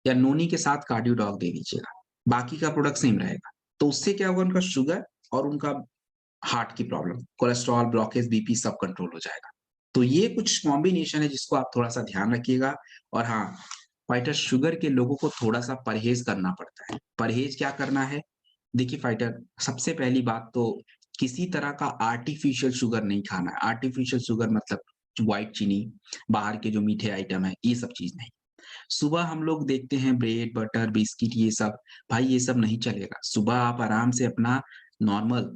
या नोनी के साथ कार्डियोडॉक दे दीजिएगा। बाकी का प्रोडक्ट सेम रहेगा। तो उससे क्या होगा, उनका शुगर और उनका हार्ट की प्रॉब्लम, कोलेस्ट्रॉल, ब्लॉकेज, बीपी सब कंट्रोल हो जाएगा। तो ये कुछ कॉम्बिनेशन है जिसको आप थोड़ा-सा ध्यान रखिएगा। और हाँ, फाइटर, शुगर के लोगों को थोड़ा-सा परहेज़ करना पड़ता है। परहेज़ क्या करना है? देखिए फाइटर, सबसे पहली बात तो किसी तरह का आर्टिफ़िशियल शुगर नहीं खाना है। आर्टिफ़िशियल शुगर मतलब व्हाइट चीनी, बाहर के जो मीठे आइटम हैं, ये सब चीज़ नहीं। सुबह हम लोग देखते हैं ब्रेड, बटर, बिस्किट ये सब, भाई ये सब नहीं चलेगा। सुबह आप आराम से अपना नॉर्मल,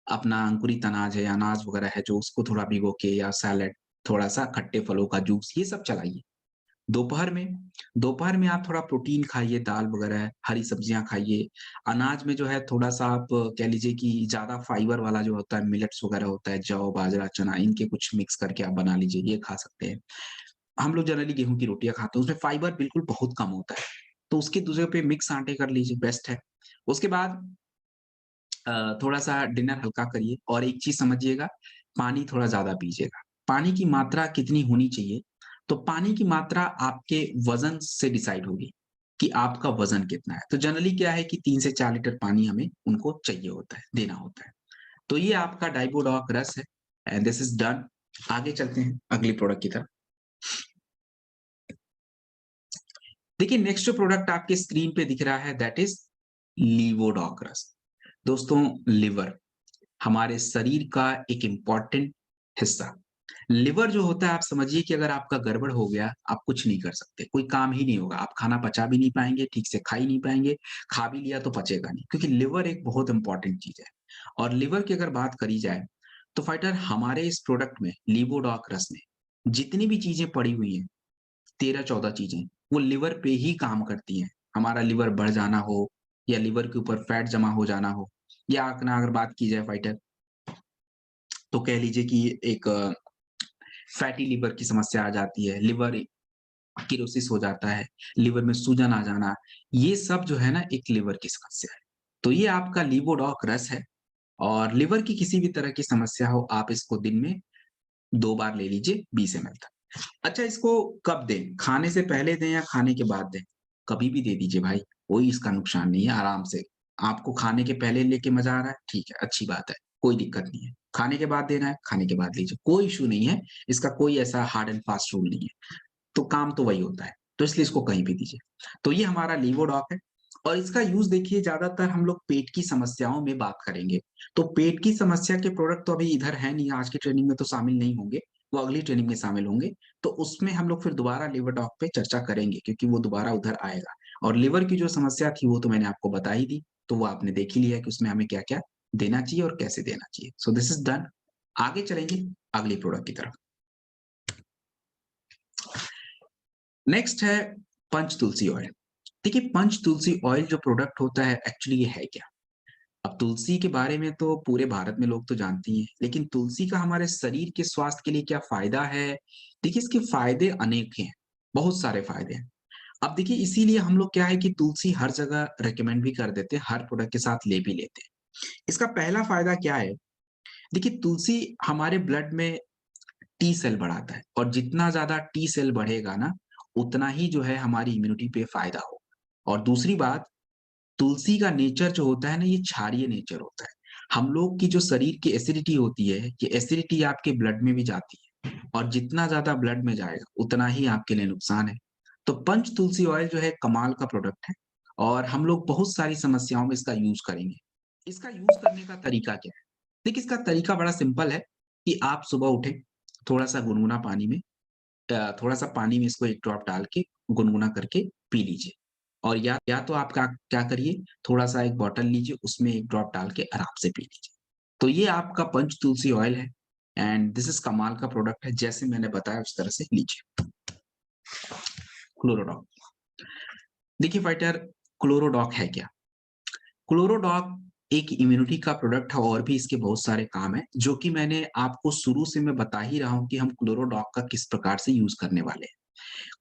अपना अंकुरित अनाज है, अनाज वगैरह है जो, उसको थोड़ा भिगो के, या सैलेड, थोड़ा-सा खट्टे फलों का जूस, ये सब चलाइए। दोपहर में दोपहर में आप थोड़ा प्रोटीन खाइए, दाल वगैरह, हरी सब्जियाँ खाइए। अनाज में जो है थोड़ा-सा आप कह लीजिए कि ज़्यादा फाइबर वाला जो होता है, मिलेट्स वगैरह होता है, जौ, बाजरा, चना, इनके कुछ मिक्स करके आप बना लीजिए, ये खा सकते हैं। हम लोग जनरली गेहूँ की रोटियाँ खाते हैं, उसमें फाइबर बिल्कुल बहुत कम होता है, तो उसकी जगह पे मिक्स आटे कर लीजिए, बेस्ट है। उसके बाद थोड़ा-सा डिनर हल्का करिए, और एक चीज़ समझिएगा, पानी थोड़ा ज़्यादा पीजिएगा। पानी की मात्रा कितनी होनी चाहिए? तो पानी की मात्रा आपके वज़न से डिसाइड होगी कि आपका वज़न कितना है। तो जनरली क्या है कि 3 से 4 लीटर पानी हमें उनको चाहिए होता है, देना होता है। तो ये आपका डाइबोडॉक रस है, एंड दिस इज़ डन। आगे चलते हैं अगली प्रोडक्ट की तरफ। देखिए नेक्स्ट जो प्रोडक्ट आपके स्क्रीन पे दिख रहा है, दैट इज़ लीवोडॉक रस। दोस्तों, लिवर हमारे शरीर का एक इम्पोर्टेंट हिस्सा। लिवर जो होता है, आप समझिए कि अगर आपका गड़बड़ हो गया, आप कुछ नहीं कर सकते, कोई काम ही नहीं होगा, आप खाना पचा भी नहीं पाएँगे, ठीक से खा ही नहीं पाएँगे, खा भी लिया तो पचेगा नहीं, क्योंकि लिवर एक बहुत इम्पोर्टेंट चीज़ है। और लिवर की अगर बात करी जाए, तो फाइटर हमारे इस प्रोडक्ट में, लिवोडॉक रस में, जितनी भी चीज़ें पड़ी हुई हैं, 13-14 चीज़ें, वो लिवर पे ही काम करती हैं। हमारा लिवर बढ़ जाना हो, या लिवर के ऊपर फैट जमा हो जाना हो, या अपना अगर बात की जाए फाइटर, तो कह लीजिए कि एक फैटी लिवर की समस्या आ जाती है, लिवर किरोसिस हो जाता है, लिवर में सूजन आ जाना, ये सब जो है ना एक लिवर की समस्या है। तो ये आपका लिवोडॉक रस है, और लिवर की किसी भी तरह की समस्या हो, आप इसको दिन में 2 बार ले लीजिए 20 ml तक। अच्छा, इसको कब दें? खाने से पहले दें या खाने के बाद दें? कभी भी दे दीजिए भाई, कोई इसका नुकसान नहीं है, आराम से। आपको खाने के पहले लेके मज़ा आ रहा है, ठीक है, अच्छी बात है, कोई दिक्कत नहीं है। खाने के बाद देना है, खाने के बाद लीजिए, कोई इश्यू नहीं है, इसका कोई ऐसा हार्ड एंड फास्ट रूल नहीं है। तो काम तो वही होता है, तो इसलिए इसको कहीं भी दीजिए। तो ये हमारा लीवोडॉक है, और इसका यूज़ देखिए ज़्यादातर हम लोग पेट की समस्याओं में बात करेंगे। तो पेट की समस्या के प्रोडक्ट तो अभी इधर है नहीं, आज की ट्रेनिंग में तो शामिल नहीं होंगे, वो अगली ट्रेनिंग में शामिल होंगे। तो उसमें हम लोग फिर दोबारा लीवरडॉक पे चर्चा करेंगे, क्योंकि वो दोबारा उधर आएगा। और लिवर की जो समस्या थी वो तो मैंने आपको बता ही दी, तो वो आपने देख ही लिया कि उसमें हमें क्या-क्या देना चाहिए और कैसे देना चाहिए। सो दिस इज़ डन। आगे चलेंगे अगली प्रोडक्ट की तरफ। नेक्स्ट है पंच तुलसी ऑयल। देखिए पंच तुलसी ऑयल जो प्रोडक्ट होता है, एक्चुअली ये है क्या? अब तुलसी के बारे में तो पूरे भारत में लोग तो जानते ही हैं, लेकिन तुलसी का हमारे शरीर के स्वास्थ्य के लिए क्या फ़ायदा है? देखिए इसके फ़ायदे अनेक हैं, बहुत सारे फ़ायदे हैं। अब देखिए इसीलिए हम लोग क्या है कि तुलसी हर जगह रिकमेंड भी कर देते हैं, हर प्रोडक्ट के साथ ले भी लेते हैं। इसका पहला फ़ायदा क्या है? देखिए तुलसी हमारे ब्लड में टी सेल बढ़ाता है, और जितना ज़्यादा टी सेल बढ़ेगा ना, उतना ही जो है हमारी इम्यूनिटी पे फ़ायदा होगा। और दूसरी बात, तुलसी का नेचर जो होता है ना, ये क्षारीय नेचर होता है। हम लोग की जो शरीर की एसिडिटी होती है, ये एसिडिटी आपके ब्लड में भी जाती है और जितना ज़्यादा ब्लड में जाएगा, उतना ही आपके लिए नुकसान है। तो पंच तुलसी ऑयल जो है कमाल का प्रोडक्ट है और हम लोग बहुत सारी समस्याओं में इसका यूज़ करेंगे। इसका यूज़ करने का तरीका क्या है? देखिए, इसका तरीका बड़ा सिंपल है कि आप सुबह उठें, थोड़ा-सा गुनगुना पानी में थोड़ा-सा पानी में इसको 1 ड्रॉप डाल के गुनगुना करके पी लीजिए। और या तो आप क्या क्या करिए, थोड़ा-सा एक बॉटल लीजिए, उसमें 1 ड्रॉप डाल के आराम से पी लीजिए। तो ये आपका पंच तुलसी ऑयल है एंड दिस इज़ कमाल का प्रोडक्ट है, जैसे मैंने बताया उस तरह से लीजिए। क्लोरोडॉक। देखिए फाइटर, क्लोरोडॉक है क्या? क्लोरोडॉक एक इम्यूनिटी का प्रोडक्ट है और भी इसके बहुत सारे काम हैं, जो कि मैंने आपको शुरू से मैं बता ही रहा हूँ कि हम क्लोरोडॉक का किस प्रकार से यूज़ करने वाले हैं।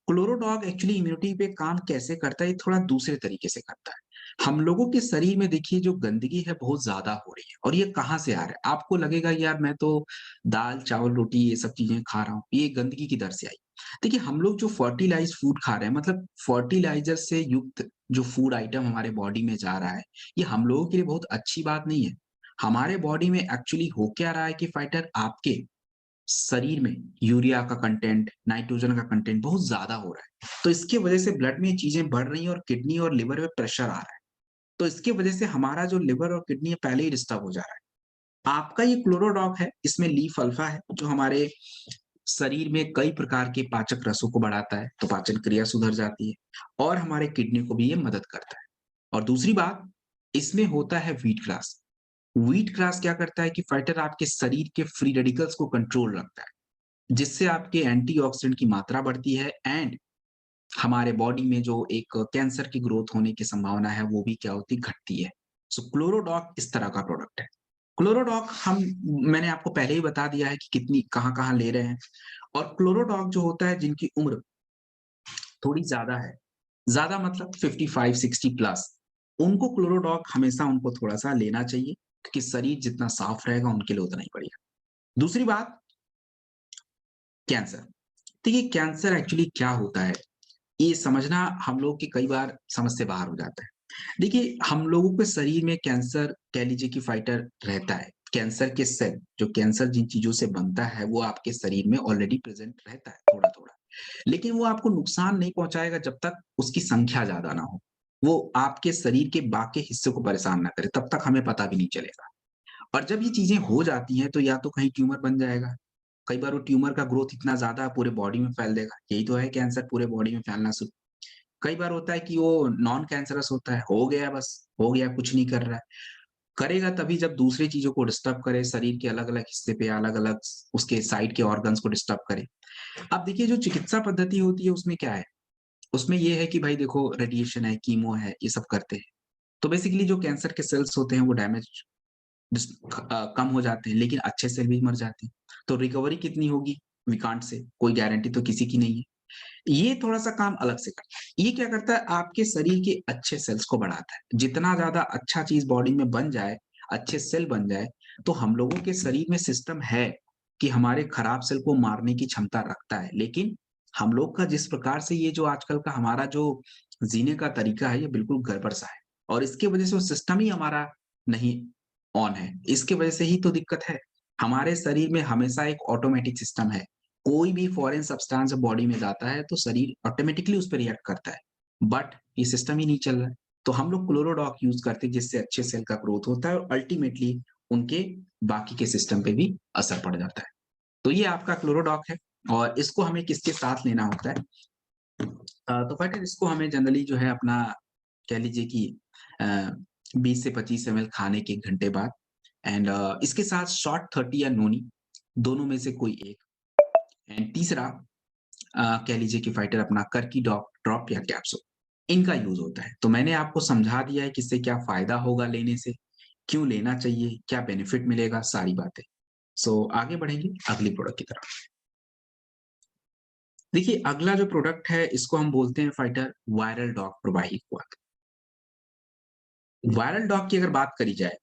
क्लोरोडॉग एक्चुअली इम्यूनिटी पे काम कैसे करता है, ये थोड़ा दूसरे तरीके से करता है। हम लोगों के शरीर में देखिए जो गंदगी है बहुत ज़्यादा हो रही है और ये कहाँ से आ रहा है? आपको लगेगा यार मैं तो दाल, चावल, रोटी ये सब चीज़ें खा रहा हूँ, ये गंदगी किधर से आई? देखिए हम लोग जो फर्टिलाइज़्ड फूड खा रहे हैं मतलब फर्टिलाइज़र से युक्त जो फूड आइटम हमारे बॉडी में जा रहा है, ये हम लोगों के लिए बहुत अच्छी बात नहीं है। हमारे बॉडी में एक्चुअली हो क्या रहा है कि फाइटर आपके शरीर में यूरिया का कंटेंट, नाइट्रोजन का कंटेंट बहुत ज़्यादा हो रहा है। तो इसकी वजह से ब्लड में ये चीज़ें बढ़ रही हैं और किडनी और लिवर में प्रेशर आ रहा है। तो इसकी वजह से हमारा जो लिवर और किडनी है पहले ही डिस्टर्ब हो जा रहा है। आपका ये क्लोरोडॉक है, इसमें लीफ अल्फा है जो हमारे शरीर में कई प्रकार के पाचक रसों को बढ़ाता है, तो पाचन क्रिया सुधर जाती है और हमारे किडनी को भी ये मदद करता है। और दूसरी बात, इसमें होता है व्हीट ग्रास। व्हीट ग्रास क्या करता है कि फाइटर आपके शरीर के फ्री रेडिकल्स को कंट्रोल रखता है। जिससे आपके एंटीऑक्सीडेंट की मात्रा बढ़ती है एंड हमारे बॉडी में जो एक कैंसर की ग्रोथ होने की संभावना है वो भी क्या होती है घटती है। सो क्लोरोडॉक इस तरह का प्रोडक्ट है। क्लोरोडॉक हम मैंने आपको पहले ही बता दिया है कि कितनी कहाँ-कहाँ ले रहे हैं और क्लोरोडॉक जो होता है जिनकी उम्र थोड़ी ज़्यादा है, ज़्यादा मतलब 55-60 प्लस उनको क्लोरोडॉक हमेशा उनको थोड़ा-सा लेना चाहिए क्योंकि शरीर जितना साफ रहेगा उनके लिए उतना ही बढ़िया। दूसरी बात, कैंसर। देखिए कैंसर एक्चुअली क्या होता है, ये समझना हम लोग के कई बार समझ से बाहर हो जाता है। देखिए, हम लोगों के शरीर में कैंसर कह लीजिए कि फाइटर रहता है। कैंसर के सेल, जो कैंसर जिन चीज़ों से बनता है, वो आपके शरीर में ऑलरेडी प्रेज़ेंट रहता है थोड़ा-थोड़ा। लेकिन वो आपको नुकसान नहीं पहुँचाएगा जब तक उसकी संख्या ज़्यादा ना हो। वो आपके शरीर के बाकी हिस्से को परेशान ना करे, तब तक हमें पता भी नहीं चलेगा। और जब ये चीज़ें हो जाती हैं, तो या तो कहीं ट्यूमर बन जाएगा, कई बार वो ट्यूमर का ग्रोथ इतना ज़्यादा पूरे बॉडी में फैल देगा। यही तो है कैंसर पूरे बॉडी में फैलना शुरू। कई बार होता है कि वो नॉन कैंसरस होता है, हो गया बस, हो गया कुछ नहीं कर रहा है। करेगा तभी जब दूसरी चीज़ों को डिस्टर्ब करे, शरीर के अलग-अलग हिस्से पे अलग-अलग उसके साइड के ऑर्गन्स को डिस्टर्ब करे। अब देखिए जो चिकित्सा पद्धति होती है उसमें क्या है? उसमें ये है कि भाई देखो रेडिएशन है, कीमो है, ये सब करते हैं। तो बेसिकली जो कैंसर के सेल्स होते हैं वो डैमेज कम हो जाते हैं, लेकिन अच्छे सेल भी मर जाते हैं। तो रिकवरी कितनी होगी? वी कांट से, कोई गारंटी तो किसी की नहीं है। ये थोड़ा-सा काम अलग से करता है। ये क्या करता है आपके शरीर के अच्छे सेल्स को बढ़ाता है। जितना ज़्यादा अच्छा चीज़ बॉडी में बन जाए, अच्छे सेल बन जाए, तो हम लोगों के शरीर में सिस्टम है कि हमारे खराब सेल को मारने की क्षमता रखता है। लेकिन हम लोग का जिस प्रकार से ये जो आजकल का हमारा जो जीने का तरीका है, ये बिल्कुल गड़बड़-सा है और इसकी वजह से वो सिस्टम ही हमारा नहीं ऑन है। इसकी वजह से ही तो दिक्कत है। हमारे शरीर में हमेशा एक ऑटोमैटिक सिस्टम है। कोई भी फॉरेन सब्सटेंस बॉडी में जाता है तो शरीर ऑटोमेटिकली उस पे रिएक्ट करता है। बट ये सिस्टम ही नहीं चल रहा है। तो हम लोग क्लोरोडॉक यूज़ करते हैं जिससे अच्छे सेल का ग्रोथ होता है और अल्टीमेटली उनके बाकी के सिस्टम पे भी असर पड़ जाता है। तो ये आपका क्लोरोडॉक है और इसको हमें किसके साथ लेना होता है? तो बेटर इसको हमें जनरली जो है अपना कह लीजिए कि अ, 20 से 25 एमएल खाने के 1 घंटे बाद एंड इसके साथ शॉर्ट 30 या नोनी दोनों में से कोई एक एंड तीसरा कह लीजिए कि फाइटर अपना करकी ड्रॉप या कैप्सूल इनका यूज़ होता है। तो मैंने आपको समझा दिया है कि इससे क्या फ़ायदा होगा लेने से, क्यों लेना चाहिए, क्या बेनिफिट मिलेगा, सारी बातें। सो आगे बढ़ेंगे अगली प्रोडक्ट की तरफ। देखिए अगला जो प्रोडक्ट है इसको हम बोलते हैं फाइटर वायरल डॉग प्रवाही खुराक। वायरल डॉग की अगर बात करी जाए,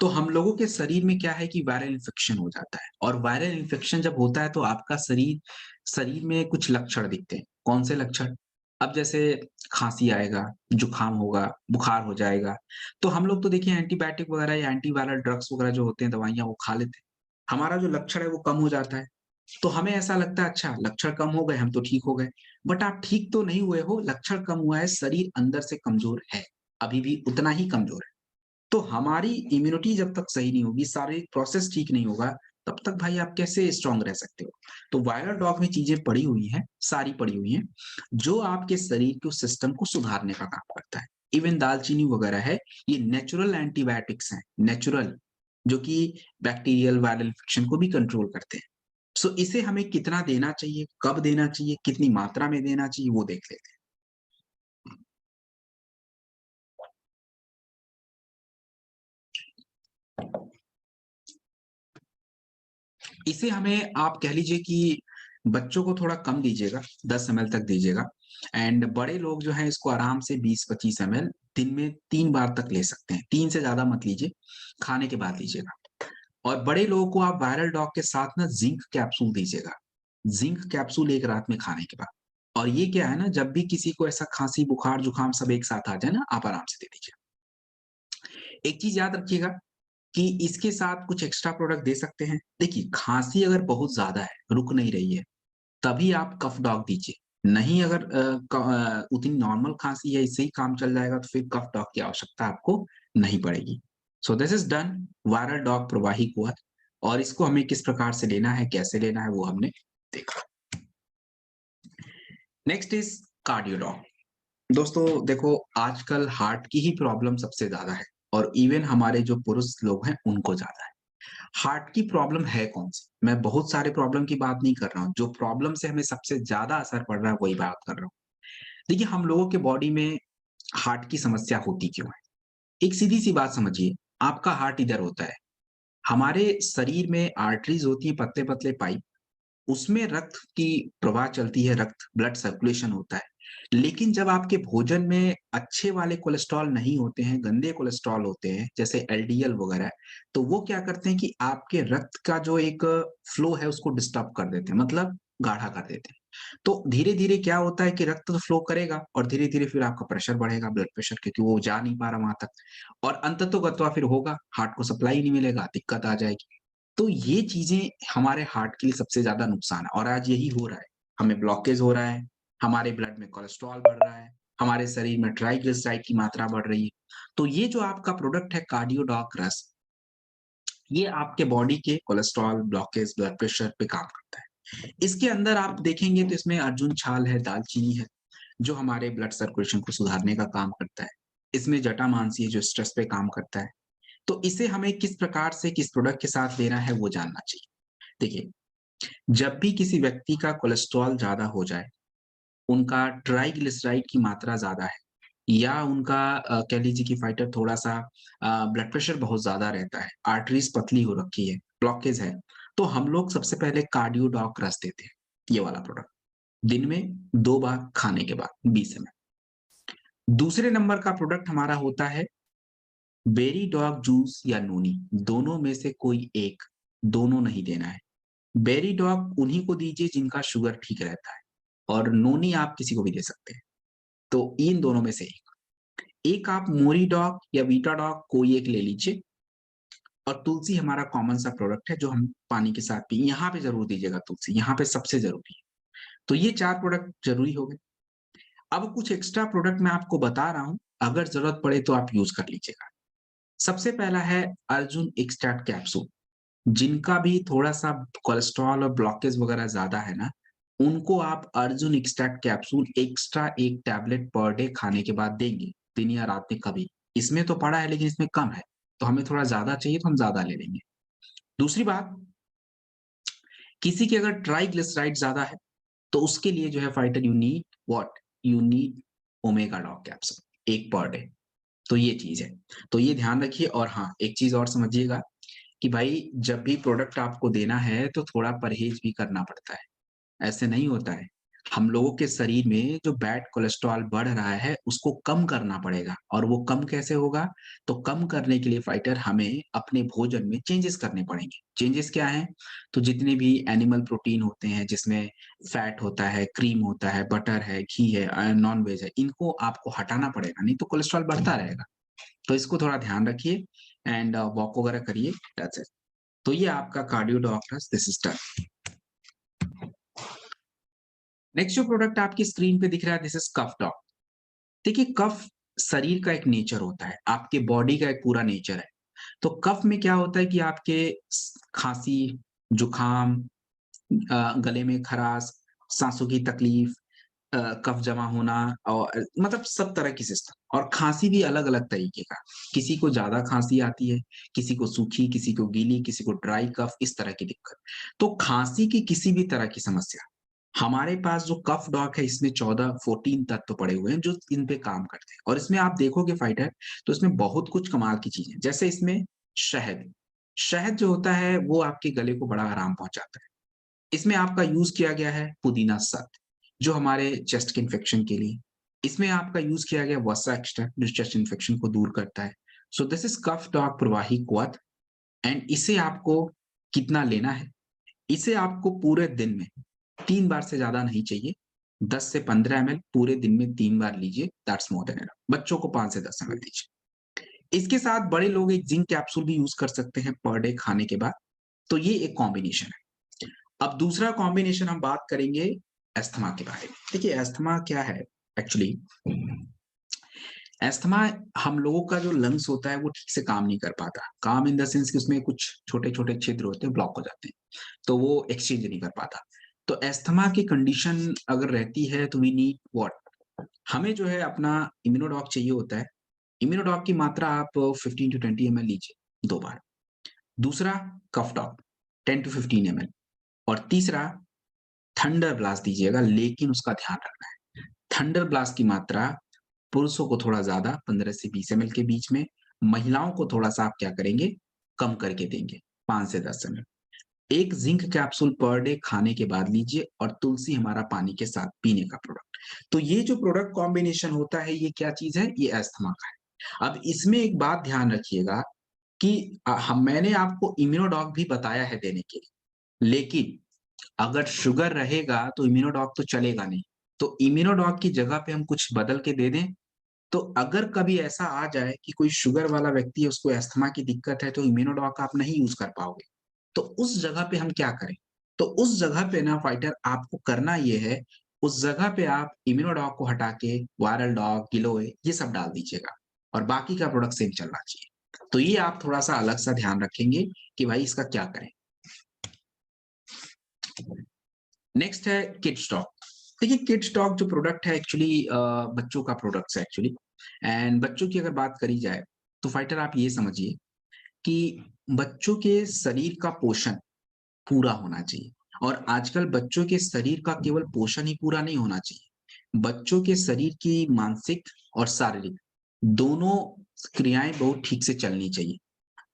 तो हम लोगों के शरीर में क्या है कि वायरल इन्फेक्शन हो जाता है और वायरल इन्फेक्शन जब होता है तो आपका शरीर शरीर में कुछ लक्षण दिखते हैं। कौन से लक्षण? अब जैसे खाँसी आएगा, जुकाम होगा, बुखार हो जाएगा, तो हम लोग तो देखिए एंटीबायोटिक वगैरह या एंटीवायरल ड्रग्स वगैरह जो होते हैं दवाइयाँ वो खा लेते हैं। हमारा जो लक्षण है वो कम हो जाता है। तो हमें ऐसा लगता है अच्छा लक्षण कम हो गए, हम तो ठीक हो गए। बट आप ठीक तो नहीं हुए हो, लक्षण कम हुआ है, शरीर अंदर से कमज़ोर है, अभी भी उतना ही कमज़ोर है। तो हमारी इम्यूनिटी जब तक सही नहीं होगी, शारीरिक प्रोसेस ठीक नहीं होगा, तब तक भाई आप कैसे स्ट्रॉन्ग रह सकते हो? तो वायरल डॉग में चीज़ें पड़ी हुई हैं, सारी पड़ी हुई हैं, जो आपके शरीर के उस सिस्टम को सुधारने का काम करता है। इवन दालचीनी वगैरह है, ये नेचुरल एंटीबायोटिक्स हैं, नेचुरल, जो कि बैक्टीरियल वायरल इन्फेक्शन को भी कंट्रोल करते हैं। सो इसे हमें कितना देना चाहिए, कब देना चाहिए, कितनी मात्रा में देना चाहिए, वो देख लेते हैं। इसे हमें आप कह लीजिए कि बच्चों को थोड़ा कम दीजिएगा, 10 एमएल तक दीजिएगा एंड बड़े लोग जो हैं इसको आराम से 20-25 एमएल दिन में 3 बार तक ले सकते हैं। 3 से ज़्यादा मत लीजिए, खाने के बाद लीजिएगा। और बड़े लोगों को आप वायरल डॉग के साथ ना ज़िंक कैप्सूल दीजिएगा। ज़िंक कैप्सूल 1 रात में खाने के बाद। और ये क्या है ना जब भी किसी को ऐसा खाँसी, बुखार, जुकाम सब एक साथ आ जाए ना, आप आराम से दे दीजिए। एक चीज़ याद रखिएगा कि इसके साथ कुछ एक्स्ट्रा प्रोडक्ट दे सकते हैं। देखिए, खाँसी अगर बहुत ज़्यादा है, रुक नहीं रही है, तभी आप कफ डॉग दीजिए। नहीं अगर उतनी नॉर्मल खाँसी है, इससे ही काम चल जाएगा, तो फिर कफ डॉग की आवश्यकता आपको नहीं पड़ेगी। सो this is done viral dog प्रवाही कुआँ और इसको हमें किस प्रकार से लेना है, कैसे लेना है, वो हमने देखा। Next is cardio dog. दोस्तों देखो, आजकल हार्ट की ही प्रॉब्लम सबसे ज़्यादा है और इवन हमारे जो पुरुष लोग हैं, उनको ज़्यादा है। हार्ट की प्रॉब्लम है कौन-सी? मैं बहुत सारे प्रॉब्लम की बात नहीं कर रहा हूँ, जो प्रॉब्लम से हमें सबसे ज़्यादा असर पड़ रहा है, वही बात कर रहा हूँ। देखिए, हम लोगों के बॉडी में हार्ट की समस्या होती क्यों है? एक सीधी-सी बात समझिए, आपका हार्ट इधर होता है, हमारे शरीर में आर्टरीज़ होती हैं, पतले-पतले पाइप, उसमें रक्त की प्रवाह चलती है, रक्त ब्लड सर्कुलेशन होता है। लेकिन जब आपके भोजन में अच्छे वाले कोलेस्ट्रॉल नहीं होते हैं, गंदे कोलेस्ट्रॉल होते हैं, जैसे एलडीएल वगैरह, तो वो क्या करते हैं कि आपके रक्त का जो एक फ्लो है उसको डिस्टर्ब कर देते हैं, मतलब गाढ़ा कर देते हैं। तो धीरे-धीरे क्या होता है कि रक्त तो फ्लो करेगा और धीरे-धीरे फिर आपका प्रेशर बढ़ेगा, ब्लड प्रेशर क्योंकि वो जा नहीं पा रहा वहाँ तक और अंततोगत्वा फिर होगा, हार्ट को सप्लाई ही नहीं मिलेगा, दिक्कत आ जाएगी। तो ये चीज़ें हमारे हार्ट के लिए सबसे ज़्यादा नुकसान है और आज यही हो रहा है। हमें ब्लॉकेज हो रहा है, हमारे ब्लड में कोलेस्ट्रॉल बढ़ रहा है, हमारे शरीर में ट्राइग्लिसराइड की मात्रा बढ़ रही है। तो ये जो आपका प्रोडक्ट है कार्डियोडॉक रस, ये आपके बॉडी के कोलेस्ट्रॉल, ब्लॉकेज, ब्लड प्रेशर पे काम करता है। इसके अंदर आप देखेंगे तो इसमें अर्जुन छाल है, दालचीनी है, जो हमारे ब्लड सर्कुलेशन को सुधारने का काम करता है। इसमें जटामांसी है जो स्ट्रेस पे काम करता है। तो इसे हमें किस प्रकार से किस प्रोडक्ट के साथ लेना है वो जानना चाहिए। देखिए, जब भी किसी व्यक्ति का कोलेस्ट्रॉल ज़्यादा हो जाए, उनका ट्राइग्लिसराइड की मात्रा ज़्यादा है या उनका कह लीजिए कि फाइटर थोड़ा-सा ब्लड प्रेशर बहुत ज़्यादा रहता है, आर्टरीज़ पतली हो रखी है, ब्लॉकेज है, तो हम लोग सबसे पहले कार्डियोडॉक रस देते हैं, ये वाला प्रोडक्ट। दिन में 2 बार खाने के बाद 20 एमएल। दूसरे नंबर का प्रोडक्ट हमारा होता है बेरी डॉग जूस या नोनी, दोनों में से कोई एक, दोनों नहीं देना है। बेरी डॉग उन्हीं को दीजिए जिनका शुगर ठीक रहता है और नोनी आप किसी को भी दे सकते हैं। तो इन दोनों में से एक। एक आप मोरी डॉग या वीटा डॉग कोई एक ले लीजिए और तुलसी हमारा कॉमन सा प्रोडक्ट है जो हम पानी के साथ पिएँ, यहाँ पे ज़रूर दीजिएगा तुलसी, यहाँ पे सबसे ज़रूरी है। तो ये 4 प्रोडक्ट ज़रूरी हो गए। अब कुछ एक्स्ट्रा प्रोडक्ट मैं आपको बता रहा हूँ, अगर ज़रूरत पड़े तो आप यूज़ कर लीजिएगा। सबसे पहला है अर्जुन एक्सट्रैक्ट कैप्सूल। जिनका भी थोड़ा-सा कोलेस्ट्रॉल और ब्लॉकेज वगैरह ज़्यादा है ना, उनको आप Arjun extract capsule extra 1 tablet per day खाने के बाद देंगे, दिन या रात में कभी। इसमें तो पड़ा है लेकिन इसमें कम है, तो हमें थोड़ा ज़्यादा चाहिए तो हम ज़्यादा ले लेंगे। दूसरी बात, किसी की अगर ट्राइग्लिसराइड ज़्यादा है, तो उसके लिए जो है fighter you need what? You need omega dog capsule 1 per day. तो ये चीज़ है। तो ये ध्यान रखिए और हाँ, एक चीज़ और समझिएगा कि भाई जब भी प्रोडक्ट आपको देना है तो थोड़ा परहेज़ भी करना पड़ता है। ऐसे नहीं होता है। हम लोगों के शरीर में जो बैड कोलेस्ट्रॉल बढ़ रहा है, उसको कम करना पड़ेगा और वो कम कैसे होगा? तो कम करने के लिए फाइटर हमें अपने भोजन में चेंजेस करने पड़ेंगे। चेंजेस क्या हैं? तो जितने भी एनिमल प्रोटीन होते हैं, जिसमें फैट होता है, क्रीम होता है, बटर है, घी है, नॉन-वेज है, इनको आपको हटाना पड़ेगा, नहीं तो कोलेस्ट्रॉल बढ़ता रहेगा। तो इसको थोड़ा ध्यान रखिए एंड वॉक वगैरह करिए, दैट्स इट। तो ये आपका cardio doctors this is done. Next जो प्रोडक्ट आपकी स्क्रीन पे दिख रहा है दिस इज़ कफ डॉग। देखिए कफ शरीर का एक नेचर होता है, आपके बॉडी का एक पूरा नेचर है। तो कफ में क्या होता है कि आपके खांसी, जुकाम, गले में खराश, सांसों की तकलीफ, कफ जमा होना और मतलब सब तरह की सिस्टम और खांसी भी अलग-अलग तरीके का। किसी को ज़्यादा खांसी आती है, किसी को सूखी, किसी को गीली, किसी को ड्राई कफ, इस तरह की दिक्कत। तो खांसी की किसी भी तरह की समस्या, हमारे पास जो कफ डॉग है इसमें 14 तत्व पड़े हुए हैं जो इन पे काम करते हैं और इसमें आप देखोगे फाइटर तो इसमें बहुत कुछ कमाल की चीज़ें, जैसे इसमें शहद, शहद जो होता है वो आपके गले को बड़ा आराम पहुँचाता है। इसमें आपका यूज़ किया गया है पुदीना शत, जो हमारे चेस्ट के इन्फेक्शन के लिए। इसमें आपका यूज़ किया गया वसा एक्सट्रैक्ट जो चेस्ट इन्फेक्शन को दूर करता है। सो दिस इज़ कफ डॉग प्रवाही क्वथ एंड इसे आपको कितना लेना है? इसे आपको पूरे दिन में 3 बार से ज़्यादा नहीं चाहिए। 10 से 15 एमएल पूरे दिन में 3 बार लीजिए, दैट्स मोर देन इनफ। बच्चों को 5 से 10 एमएल दीजिए। इसके साथ बड़े लोग एक जिंक कैप्सूल भी यूज़ कर सकते हैं पर डे खाने के बाद, तो ये एक कॉम्बिनेशन है। अब दूसरा कॉम्बिनेशन हम बात करेंगे अस्थमा के बारे में। देखिए अस्थमा क्या है एक्चुअली अस्थमा हम लोगों का जो लंग्स होता है वो ठीक से काम नहीं कर पाता। काम इन द सेंस कि उसमें कुछ छोटे-छोटे छिद्र होते हैं, ब्लॉक हो जाते हैं। तो वो एक्सचेंज नहीं कर पाता। तो अस्थमा की कंडीशन अगर रहती है तो वी नीड व्हाट? हमें जो है अपना इम्यूनोडॉक चाहिए होता है। इम्यूनोडॉक की मात्रा आप 15 टू 20 एमएल लीजिए 2 बार। दूसरा कफ डॉग 10 टू 15 एमएल और तीसरा थंडर ब्लास्ट दीजिएगा लेकिन उसका ध्यान रखना है। थंडर ब्लास्ट की मात्रा पुरुषों को थोड़ा ज़्यादा 15 से 20 एमएल के बीच में, महिलाओं को थोड़ा-सा आप क्या करेंगे, कम करके देंगे, 5 से 10 एमएल। एक ज़िंक कैप्सूल पर डे खाने के बाद लीजिए और तुलसी हमारा पानी के साथ पीने का प्रोडक्ट। तो ये जो प्रोडक्ट कॉम्बिनेशन होता है, ये क्या चीज़ है? ये अस्थमा का है। अब इसमें एक बात ध्यान रखिएगा कि मैंने आपको इम्यूनोडॉक भी बताया है देने के लिए, लेकिन अगर शुगर रहेगा तो इम्यूनोडॉक तो चलेगा नहीं। तो इम्यूनोडॉक की जगह पे हम कुछ बदल के दे दें तो अगर कभी ऐसा आ जाए कि कोई शुगर वाला व्यक्ति है, उसको अस्थमा की दिक्कत है, तो इम्यूनोडॉक आप नहीं यूज़ कर पाओगे। तो उस जगह पे हम क्या करें? तो उस जगह पे ना फाइटर आपको करना ये है, उस जगह पे आप इम्यूनोडॉक को हटा के वायरल डॉग, गिलोय ये सब डाल दीजिएगा और बाकी का प्रोडक्ट सेम चलना चाहिए। तो ये आप थोड़ा-सा अलग सा ध्यान रखेंगे कि भाई इसका क्या करें। नेक्स्ट है किड स्टॉक। देखिए किड स्टॉक जो प्रोडक्ट है एक्चुअली बच्चों का प्रोडक्ट्स है एक्चुअली एंड बच्चों की अगर बात करी जाए, तो फाइटर आप ये समझिए कि बच्चों के शरीर का पोषण पूरा होना चाहिए और आजकल बच्चों के शरीर का केवल पोषण ही पूरा नहीं होना चाहिए। बच्चों के शरीर की मानसिक और शारीरिक दोनों क्रियाएँ बहुत ठीक से चलनी चाहिए।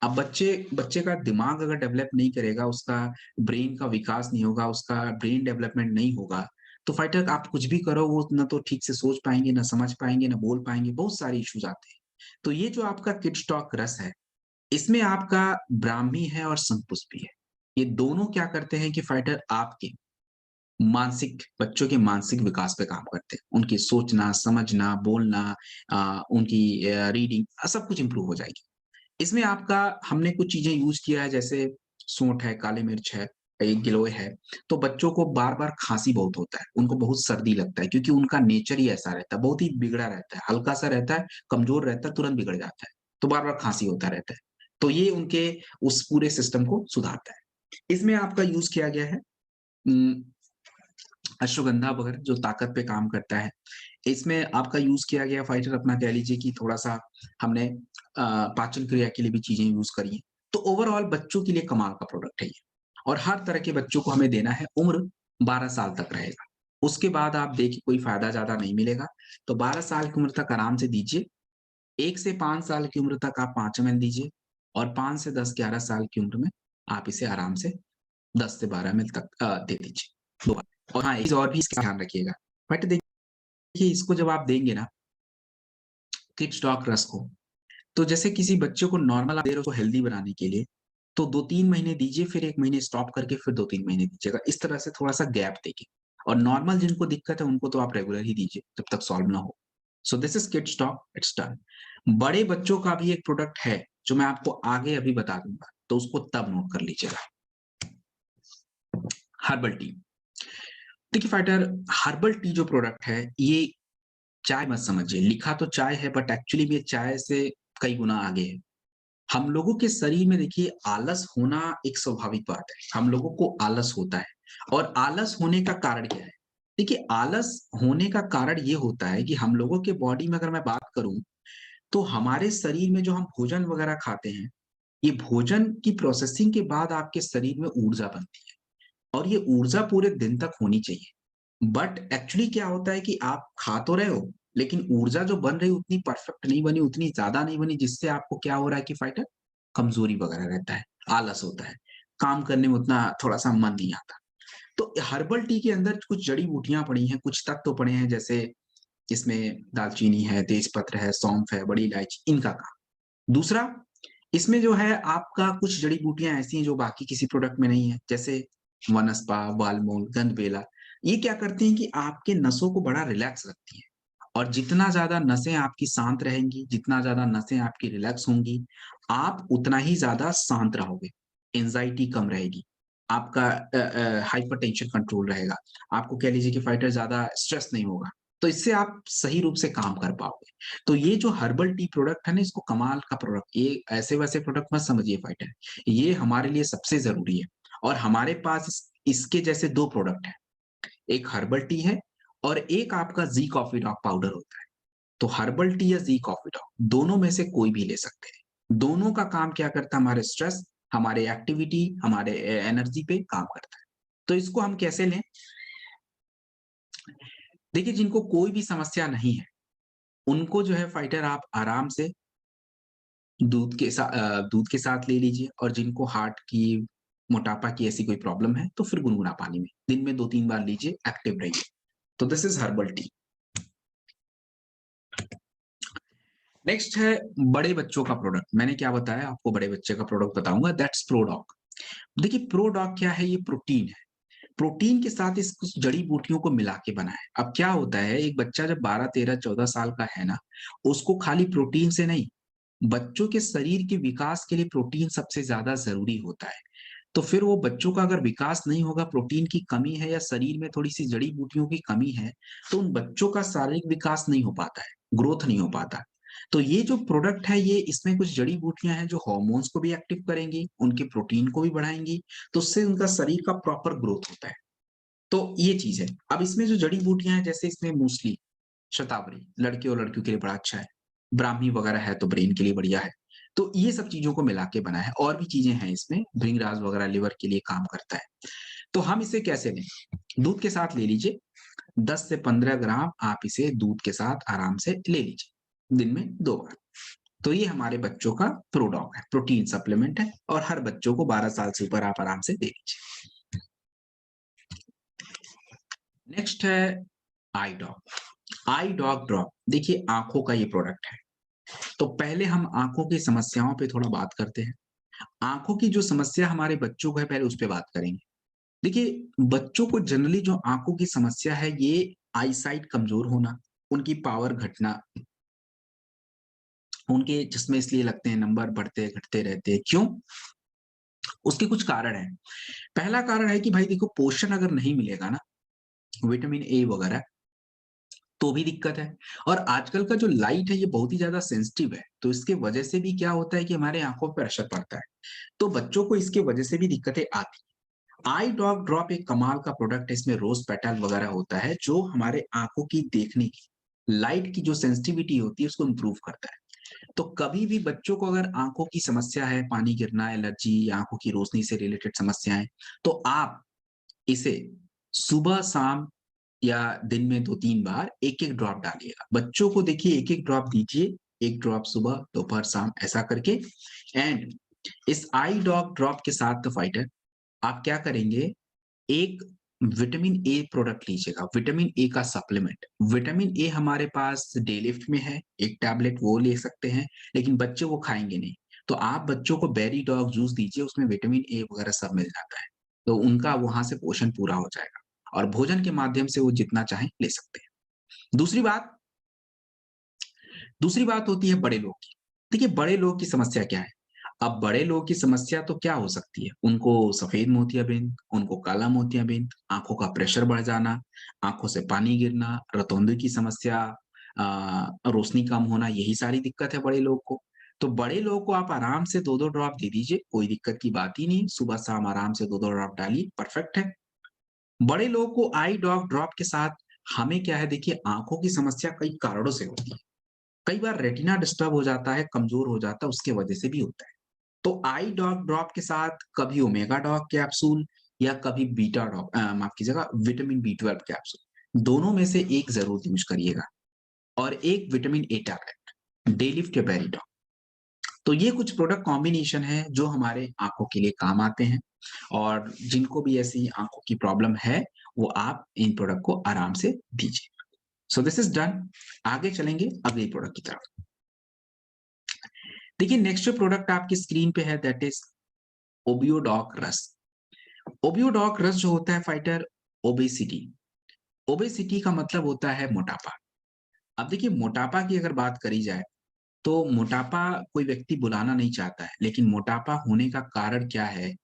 अब बच्चे बच्चे का दिमाग अगर डेवलप नहीं करेगा, उसका ब्रेन का विकास नहीं होगा, उसका ब्रेन डेवलपमेंट नहीं होगा, तो फाइटर आप कुछ भी करो वो ना तो ठीक से सोच पाएँगे, ना समझ पाएँगे, ना बोल पाएँगे, बहुत सारे इश्यूज़ आते हैं। तो ये जो आपका किड्स टॉक रस है, इसमें आपका ब्राह्मी है और शंखपुष्पी है। ये दोनों क्या करते हैं कि फाइटर आपके मानसिक बच्चों के मानसिक विकास पे काम करते हैं। उनकी सोचना, समझना, बोलना उनकी रीडिंग सब कुछ इम्प्रूव हो जाएगी। इसमें आपका हमने कुछ चीज़ें यूज़ किया है जैसे सूंठ है, काली मिर्च है, एक गिलोय है, तो बच्चों को बार-बार खाँसी बहुत होता है, उनको बहुत सर्दी लगता है क्योंकि उनका नेचर ही ऐसा रहता है, बहुत ही बिगड़ा रहता है, हल्का-सा रहता है, कमज़ोर रहता है, तुरंत बिगड़ जाता है, तो बार-बार खाँसी होता रहता है। तो ये उनके उस पूरे सिस्टम को सुधारता है। इसमें आपका यूज़ किया गया है उम, अश्वगंधा वगैरह जो ताकत पे काम करता है। इसमें आपका यूज़ किया गया फाइटर अपना कह लीजिए कि थोड़ा-सा हमने पाचन क्रिया के लिए भी चीज़ें यूज़ करी हैं। तो ओवरऑल बच्चों के लिए कमाल का प्रोडक्ट है ये और हर तरह के बच्चों को हमें देना है, उम्र 12 साल तक रहेगा। उसके बाद आप देखिए कोई फ़ायदा ज़्यादा नहीं मिलेगा, तो 12 साल की उम्र तक आराम से दीजिए। 1 से 5 साल की उम्र तक आप 5 एमएल दीजिए और 5 से 10-11 साल की उम्र में आप इसे आराम से 10 से 12 एमएल तक दे दीजिए। 2 बार। और हाँ, एक चीज़ और भी इसका ध्यान रखिएगा। बट देखिए इसको जब आप देंगे ना किड्स डॉग रस को, तो जैसे किसी बच्चे को नॉर्मल आप दे रहे हो उसको हेल्दी बनाने के लिए, तो 2-3 महीने दीजिए, फिर 1 महीने स्टॉप करके फिर 2-3 महीने दीजिएगा। इस तरह से थोड़ा-सा गैप देके और नॉर्मल जिनको दिक्कत है उनको तो आप रेगुलर ही दीजिए जब तक सॉल्व ना हो। सो this is kids dog, it's done. बड़े बच्चों का भी एक प्रोडक्ट है जो मैं आपको आगे अभी बता दूँगा, तो उसको तब नोट कर लीजिएगा। Herbal tea. देखिए फाइटर, हर्बल टी जो प्रोडक्ट है ये चाय मत समझिए, लिखा तो चाय है बट एक्चुअली में ये चाय से कई गुना आगे है। हम लोगों के शरीर में देखिए आलस होना एक स्वाभाविक बात है। हम लोगों को आलस होता है और आलस होने का कारण क्या है? देखिए आलस होने का कारण ये होता है कि हम लोगों के बॉडी में अगर मैं बात करूँ, तो हमारे शरीर में जो हम भोजन वगैरह खाते हैं, ये भोजन की प्रोसेसिंग के बाद आपके शरीर में ऊर्जा बनती है और ये ऊर्जा पूरे दिन तक होनी चाहिए। बट एक्चुअली क्या होता है कि आप खा तो रहे हो, लेकिन ऊर्जा जो बन रही है उतनी परफेक्ट नहीं बनी, उतनी ज़्यादा नहीं बनी जिससे आपको क्या हो रहा है कि फाइटर कमज़ोरी वगैरह रहता है, आलस होता है, काम करने में उतना थोड़ा-सा मन नहीं आता। तो हर्बल टी के अंदर कुछ जड़ी-बूटियाँ पड़ी हैं, कुछ तत्व पड़े हैं जैसे इसमें दालचीनी है, तेजपत्र है, सौंफ है, बड़ी इलायची, इनका काम। दूसरा, इसमें जो है आपका कुछ जड़ी-बूटियाँ ऐसी हैं जो बाकी किसी प्रोडक्ट में नहीं है, जैसे वनस्पा, वालमूल, गंधबेला। ये क्या करती हैं कि आपके नसों को बड़ा रिलैक्स रखती हैं और जितना ज़्यादा नसें आपकी शांत रहेंगी, जितना ज़्यादा नसें आपकी रिलैक्स होंगी, आप उतना ही ज़्यादा शांत रहोगे। एंग्ज़ायटी कम रहेगी, आपका हाइपरटेंशन कंट्रोल रहेगा, आपको कह लीजिए कि फाइटर ज़्यादा स्ट्रेस नहीं होगा, तो इससे आप सही रूप से काम कर पाओगे। तो ये जो हर्बल टी प्रोडक्ट है ना, इसको कमाल का प्रोडक्ट, ये ऐसे-वैसे प्रोडक्ट मत समझिए फाइटर, ये हमारे लिए सबसे ज़रूरी है और हमारे पास इसके जैसे 2 प्रोडक्ट हैं, एक हर्बल टी है और एक आपका ज़ी कॉफ़ी डॉग पाउडर होता है। तो हर्बल टी या ज़ी कॉफ़ी डॉग दोनों में से कोई भी ले सकते हैं। दोनों का काम क्या करता है हमारे स्ट्रेस, हमारे एक्टिविटी, हमारे एनर्जी पे काम करता है। तो इसको हम कैसे लें? देखिए जिनको कोई भी समस्या नहीं है, उनको जो है फाइटर आप आराम से दूध के साथ ले लीजिए और जिनको हार्ट की, मोटापा की ऐसी कोई प्रॉब्लम है, तो फिर गुनगुना पानी में। दिन में 2-3 बार लीजिए, एक्टिव रहिए। तो this is herbal tea. Next है बड़े बच्चों का प्रोडक्ट। मैंने क्या बताया आपको बड़े बच्चे का प्रोडक्ट बताऊँगा दैट्स प्रोडॉग। देखिए प्रोडॉग क्या है? ये प्रोटीन है। प्रोटीन के साथ इस कुछ जड़ी-बूटियों को मिला के बना है। अब क्या होता है एक बच्चा जब 12, 13, 14 साल का है ना, उसको खाली प्रोटीन से नहीं, बच्चों के शरीर के विकास के लिए प्रोटीन सबसे ज़्यादा ज़रूरी होता है। तो फिर वो बच्चों का अगर विकास नहीं होगा, प्रोटीन की कमी है या शरीर में थोड़ी-सी जड़ी-बूटियों की कमी है, तो उन बच्चों का शारीरिक विकास नहीं हो पाता है, ग्रोथ नहीं हो पाता। तो ये जो प्रोडक्ट है ये इसमें कुछ जड़ी-बूटियाँ हैं जो हार्मोन्स को भी एक्टिव करेंगी, उनके प्रोटीन को भी बढ़ाएँगी, तो उससे उनका शरीर का प्रॉपर ग्रोथ होता है। तो ये चीज़ है। अब इसमें जो जड़ी-बूटियाँ हैं जैसे इसमें मूसली, शतावरी, लड़के और लड़कियों के लिए बड़ा अच्छा है। ब्राह्मी वगैरह है तो ब्रेन के लिए बढ़िया है। तो ये सब चीज़ों को मिला के बना है और भी चीज़ें हैं इसमें, भृंगराज वगैरह लिवर के लिए काम करता है। तो हम इसे कैसे लें? दूध के साथ ले लीजिए, 10 से 15 ग्राम आप इसे दूध के साथ आराम से ले लीजिए, दिन में 2 बार। तो ये हमारे बच्चों का प्रोडॉग है, प्रोटीन सप्लीमेंट है और हर बच्चों को 12 साल से ऊपर आप आराम से दे लीजिए। नेक्स्ट है आई डॉग। आई डॉग ड्रॉप, देखिए आँखों का ये प्रोडक्ट है। तो पहले हम आँखों की समस्याओं पे थोड़ा बात करते हैं। आँखों की जो समस्या हमारे बच्चों को है पहले उस पे बात करेंगे। देखिए, बच्चों को जनरली जो आँखों की समस्या है ये आई साइट कमज़ोर होना, उनकी पावर घटना, उनके चश्मे इसलिए लगते हैं नंबर बढ़ते-घटते रहते हैं, क्यों? उसके कुछ कारण हैं। पहला कारण है कि भाई देखो पोषण अगर नहीं मिलेगा ना, विटामिन ए वगैरह, तो भी दिक्कत है और आजकल का जो लाइट है ये बहुत ही ज़्यादा सेंसिटिव है, तो इसके वजह से भी क्या होता है कि हमारे आँखों पे असर पड़ता है। तो बच्चों को इसकी वजह से भी दिक्कतें आती हैं। आई डॉग ड्रॉप एक कमाल का प्रोडक्ट है, इसमें रोज़ पेटल वगैरह होता है जो हमारे आँखों की देखने की, लाइट की जो सेंसिटिविटी होती है उसको इम्प्रूव करता है। तो कभी भी बच्चों को अगर आँखों की समस्या है, पानी गिरना, एलर्जी, आँखों की रोशनी से रिलेटेड समस्याएँ, तो आप इसे सुबह-शाम या दिन में 2-3 बार 1-1 ड्रॉप डालिएगा। बच्चों को देखिए 1-1 ड्रॉप दीजिए, 1 ड्रॉप सुबह, दोपहर, शाम ऐसा करके एंड इस आई डॉग ड्रॉप के साथ तो फाइटर आप क्या करेंगे, 1 विटामिन ए प्रोडक्ट लीजिएगा, विटामिन ए का सप्लीमेंट। विटामिन ए हमारे पास डे लिफ्ट में है, एक टैबलेट वो ले सकते हैं, लेकिन बच्चे वो खाएँगे नहीं। तो आप बच्चों को बेरी डॉग जूस दीजिए, उसमें विटामिन ए वगैरह सब मिल जाता है। तो उनका वहाँ से पोषण पूरा हो जाएगा और भोजन के माध्यम से वो जितना चाहें ले सकते हैं। दूसरी बात दूसरी बात होती है बड़े लोग की। देखिए बड़े लोग की समस्या क्या है? अब बड़े लोग की समस्या तो क्या हो सकती है? उनको सफ़ेद मोतियाबिंद, उनको काला मोतियाबिंद, आँखों का प्रेशर बढ़ जाना, आँखों से पानी गिरना, रतौंधे की समस्या, रोशनी कम होना, यही सारी दिक्कत है बड़े लोग को। तो बड़े लोग को आप आराम से 2-2 ड्रॉप दे दीजिए, कोई दिक्कत की बात ही नहीं। सुबह-शाम आराम से 2-2 ड्रॉप डालिए, परफेक्ट है। बड़े लोगों को आई डॉग ड्रॉप के साथ हमें क्या है देखिए आँखों की समस्या कई कारणों से होती है। कई बार रेटिना डिस्टर्ब हो जाता है, कमज़ोर हो जाता है, उसके वजह से भी होता है। तो आई डॉग ड्रॉप के साथ कभी ओमेगा डॉग कैप्सूल या कभी बीटा डॉग माफ़ कीजिएगा विटामिन बी 12 कैप्सूल, दोनों में से एक ज़रूर यूज़ करिएगा और एक विटामिन ए टैबलेट, डेलिफ्ट या बेरीडॉग। तो ये कुछ प्रोडक्ट कॉम्बिनेशन है जो हमारे आँखों के लिए काम आते हैं और जिनको भी ऐसी आँखों की प्रॉब्लम है, वो आप इन प्रोडक्ट को आराम से दीजिए। सो दिस इज़ डन। आगे चलेंगे अगले प्रोडक्ट की तरफ। देखिए नेक्स्ट जो प्रोडक्ट आपकी स्क्रीन पे है दैट इज़ ओबियोडॉक रस्क। ओबियोडॉक रस्क जो होता है फाइटर ओबेसिटी। ओबेसिटी का मतलब होता है मोटापा। अब देखिए मोटापा की अगर बात करी जाए, तो मोटापा कोई व्यक्ति बुलाना नहीं चाहता है, लेकिन मोटापा होने का कारण क्या है?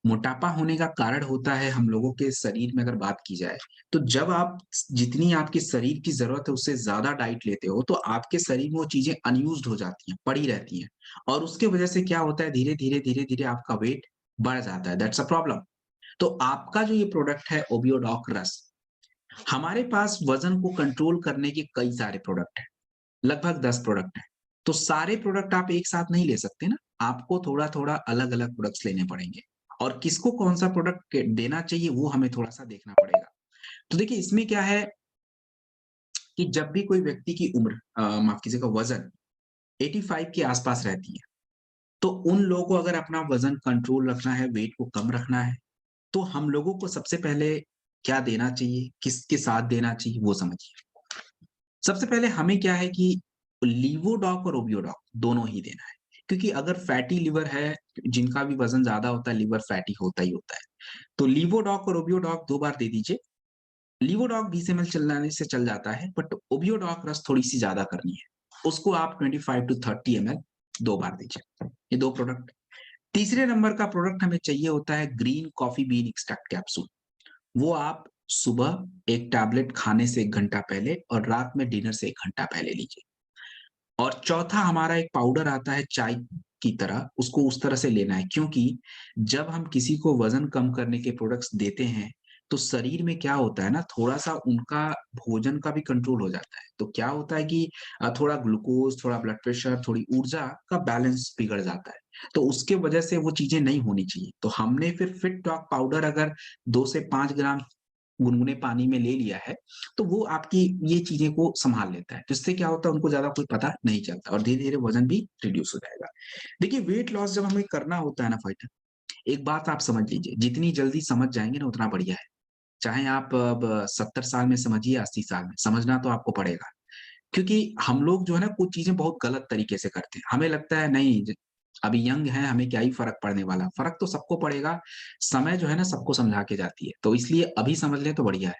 मोटापा होने का कारण होता है हम लोगों के शरीर में अगर बात की जाए, तो जब आप जितनी आपके शरीर की ज़रूरत है उससे ज़्यादा डाइट लेते हो, तो आपके शरीर में वो चीज़ें अनयूज़्ड हो जाती हैं, पड़ी रहती हैं और उसके वजह से क्या होता है धीरे-धीरे, धीरे-धीरे आपका वेट बढ़ जाता है, दैट्स अ प्रॉब्लम। तो आपका जो ये प्रोडक्ट है ओबियोडॉक रस्क, हमारे पास वज़न को कंट्रोल करने के कई सारे प्रोडक्ट हैं। लगभग 10 प्रोडक्ट हैं। तो सारे प्रोडक्ट आप एक साथ नहीं ले सकते ना, आपको थोड़ा-थोड़ा अलग-अलग प्रोडक्ट्स लेने पड़ेंगे और किसको कौन-सा प्रोडक्ट देना चाहिए वो हमें थोड़ा-सा देखना पड़ेगा। तो देखिए इसमें क्या है कि जब भी कोई व्यक्ति की उम्र माफ़ कीजिएगा वज़न 85 के आस-पास रहती है, तो उन लोगों को अगर अपना वज़न कंट्रोल रखना है, वेट को कम रखना है, तो हम लोगों को सबसे पहले क्या देना चाहिए, किसके साथ देना चाहिए वो समझिए। सबसे पहले हमें क्या है कि लीवोडॉक और ओबियोडॉक दोनों ही देना है। क्योंकि अगर फैटी लिवर है, जिनका भी वज़न ज़्यादा होता है, लिवर फैटी होता ही होता है। तो लीवोडॉक और ओबियोडॉक 2 बार दे दीजिए। लीवोडॉक 20 एमएल चलाने से चल जाता है, बट ओबियोडॉक रस थोड़ी-सी ज़्यादा करनी है। उसको आप 25 टू 30 एमएल 2 बार दीजिए। ये 2 प्रोडक्ट। तीसरे नंबर का प्रोडक्ट हमें चाहिए होता है green coffee been extract capsule. वो आप सुबह 1 टैबलेट खाने से 1 घंटा पहले और रात में डिनर से 1 घंटा पहले लीजिए। और चौथा हमारा एक पाउडर आता है चाय की तरह, उसको उस तरह से लेना है क्योंकि जब हम किसी को वज़न कम करने के प्रोडक्ट्स देते हैं, तो शरीर में क्या होता है ना थोड़ा-सा उनका भोजन का भी कंट्रोल हो जाता है। तो क्या होता है कि थोड़ा ग्लूकोज़, थोड़ा ब्लड प्रेशर, थोड़ी ऊर्जा का बैलेंस बिगड़ जाता है। तो उसके वजह से वो चीज़ें नहीं होनी चाहिए। तो हमने फिर फिट डॉग पाउडर अगर 2 से 5 ग्राम गुनगुने पानी में ले लिया है, तो वो आपकी ये चीज़ें को सँभाल लेता है। जिससे क्या होता है उनको ज़्यादा कोई पता नहीं चलता और धीरे-धीरे वज़न भी रिड्यूस हो जाएगा। देखिए वेट लॉस जब हमें करना होता है ना फाइटर, एक बात आप समझ लीजिए, जितनी जल्दी समझ जाएँगे ना उतना बढ़िया है। चाहे आप अब 70 साल में समझिए, 80 साल में, समझना तो आपको पड़ेगा। क्योंकि हम लोग जो है ना कुछ चीज़ें बहुत गलत तरीके से करते हैं। हमें लगता है नहीं अभी यंग हैं, हमें क्या ही फ़र्क पड़ने वाला। फ़र्क तो सबको पड़ेगा, समय जो है ना सबको समझा के जाती है। तो इसलिए अभी समझ लें तो बढ़िया है।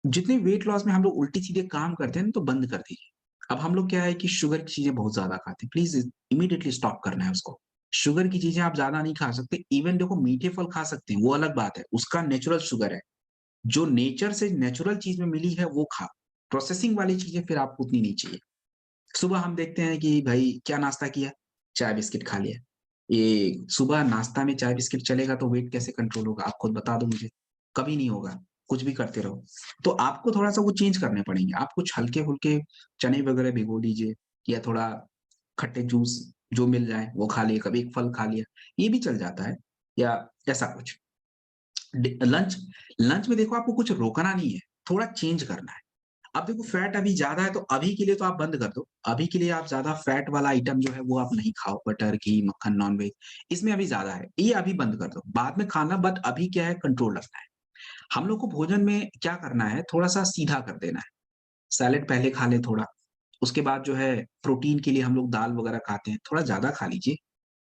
जितने वेट लॉस में हम लोग उल्टी-सीधे काम करते हैं ना, तो बंद कर दीजिए। अब हम लोग क्या है कि शुगर की चीज़ें बहुत ज़्यादा खाते हैं, प्लीज़ इमीडिएटली स्टॉप करना है उसको। शुगर की चीज़ें आप ज़्यादा नहीं खा सकते, इवन देखो मीठे फल खा सकते हैं, वो अलग बात है, उसका नेचुरल शुगर है। जो नेचर से नेचुरल चीज़ में मिली है, वो खाओ। प्रोसेसिंग वाली चीज़ें फिर आपको उतनी नहीं चाहिए। सुबह हम देखते हैं कि भाई क्या नाश्ता किया? चाय बिस्किट खा लिया। ये सुबह नाश्ता में चाय बिस्किट चलेगा तो वेट कैसे कंट्रोल होगा? आप खुद बता दो मुझे। कभी नहीं होगा, कुछ भी करते रहो। तो आपको थोड़ा-सा वो चेंज करने पड़ेंगे। आप कुछ हल्के-फुल्के चने वगैरह भिगो लीजिए या थोड़ा खट्टे जूस जो मिल जाए वो खा लिए, कभी एक फल खा लिया, ये भी चल जाता है या ऐसा कुछ। लंच लंच में देखो आपको कुछ रोकना नहीं है, थोड़ा चेंज करना है। अब देखो फैट अभी ज़्यादा है तो अभी के लिए तो आप बंद कर दो। अभी के लिए आप ज़्यादा फैट वाला आइटम जो है वो आप नहीं खाओ, बटर, घी, मक्खन, नॉन-वेज इसमें अभी ज़्यादा है। ये अभी बंद कर दो। बाद में खाना बट अभी क्या है कंट्रोल रखना है। हम लोग को भोजन में क्या करना है, थोड़ा-सा सीधा कर देना है। सैलेड पहले खा लें थोड़ा, उसके बाद जो है प्रोटीन के लिए हम लोग दाल वगैरह खाते हैं, थोड़ा ज़्यादा खा लीजिए।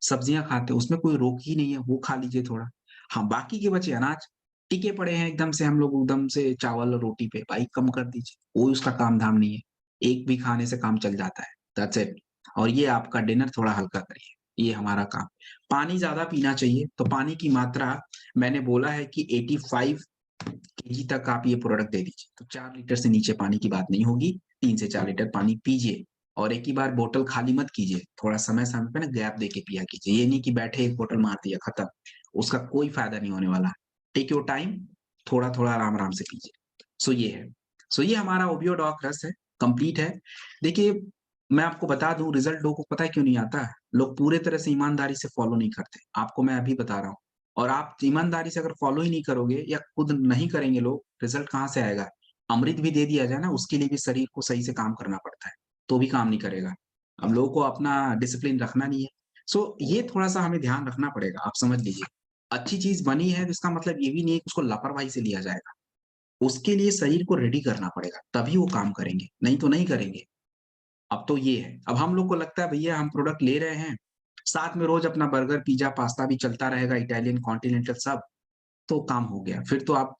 सब्जियाँ खाते हैं, उसमें कोई रोक ही नहीं है, वो खा लीजिए थोड़ा। हाँ, बाकी के बचे अनाज, टिके पड़े हैं एकदम से हम लोग एकदम से चावल और रोटी पे, भाई कम कर दीजिए, कोई उसका काम-धाम नहीं है। एक भी खाने से काम चल जाता है, दैट्स इट। और ये आपका डिनर थोड़ा हल्का करिए, ये हमारा काम। पानी ज़्यादा पीना चाहिए, तो पानी की मात्रा मैंने बोला है कि 85 केजी तक आप ये प्रोडक्ट दे दीजिए। तो 4 लीटर से नीचे पानी की बात नहीं होगी, 3 से 4 लीटर पानी पीजिए और एक ही बार बोतल खाली मत कीजिए। थोड़ा समय-समय पे ना गैप देके पिया कीजिए। ये नहीं कि बैठे एक बोतल मार दिया खत्म, उसका कोई फ़ायदा नहीं होने वाला। टेक योर टाइम, थोड़ा-थोड़ा आराम-आराम से कीजिए। सो ये है। सो ये हमारा ओबियोडॉक रस है, कंप्लीट है। देखिए, मैं आपको बता दूँ रिज़ल्ट लोगों को पता है क्यों नहीं आता है? लोग पूरे तरह से ईमानदारी से फ़ॉलो नहीं करते। आपको मैं अभी बता रहा हूँ। और आप ईमानदारी से अगर फ़ॉलो ही नहीं करोगे या खुद नहीं करेंगे लोग, रिज़ल्ट कहाँ से आएगा? अमृत भी दे दिया जाए ना, उसके लिए भी शरीर को सही से काम करना पड़ता है, तो भी काम नहीं करेगा। अब लोगों को अपना डिसिप्लिन रखना नहीं है। सो ये थोड़ा-सा हमें ध्यान रखना पड़ेगा, आप समझ लीजिए। अच्छी चीज़ बनी है तो इसका मतलब ये भी नहीं है कि उसको लापरवाही से लिया जाएगा। उसके लिए शरीर को रेडी करना पड़ेगा, तभी वो काम करेंगे, नहीं तो नहीं करेंगे। अब तो ये है। अब हम लोग को लगता है भैया हम प्रोडक्ट ले रहे हैं, साथ में रोज़ अपना बर्गर, पिज़्ज़ा, पास्ता भी चलता रहेगा, इटालियन, कॉन्टिनेंटल सब, तो काम हो गया। फिर तो आप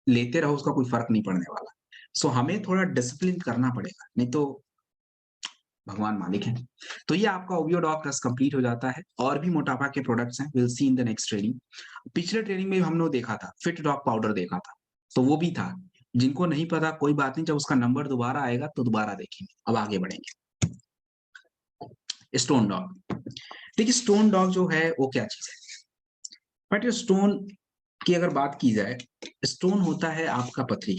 लेते रहो, उसका कोई फ़र्क नहीं पड़ने वाला। सो हमें थोड़ा डिसिप्लिन करना पड़ेगा, नहीं तो भगवान मालिक हैं। तो ये आपका ओबियोडॉक रस कंप्लीट हो जाता है। और भी मोटापा के प्रोडक्ट्स हैं, will see in the next training. पिछले ट्रेनिंग में हम लोग देखा था, फिट डॉग पाउडर देखा था, तो वो भी था। जिनको नहीं पता कोई बात नहीं, जब उसका नंबर दोबारा आएगा तो दोबारा देखेंगे। अब आगे बढ़ेंगे। Stone dog. देखिए स्टोन डॉग जो है वो क्या चीज़ है? बट स्टोन की अगर बात की जाए, स्टोन होता है आपका पथरी।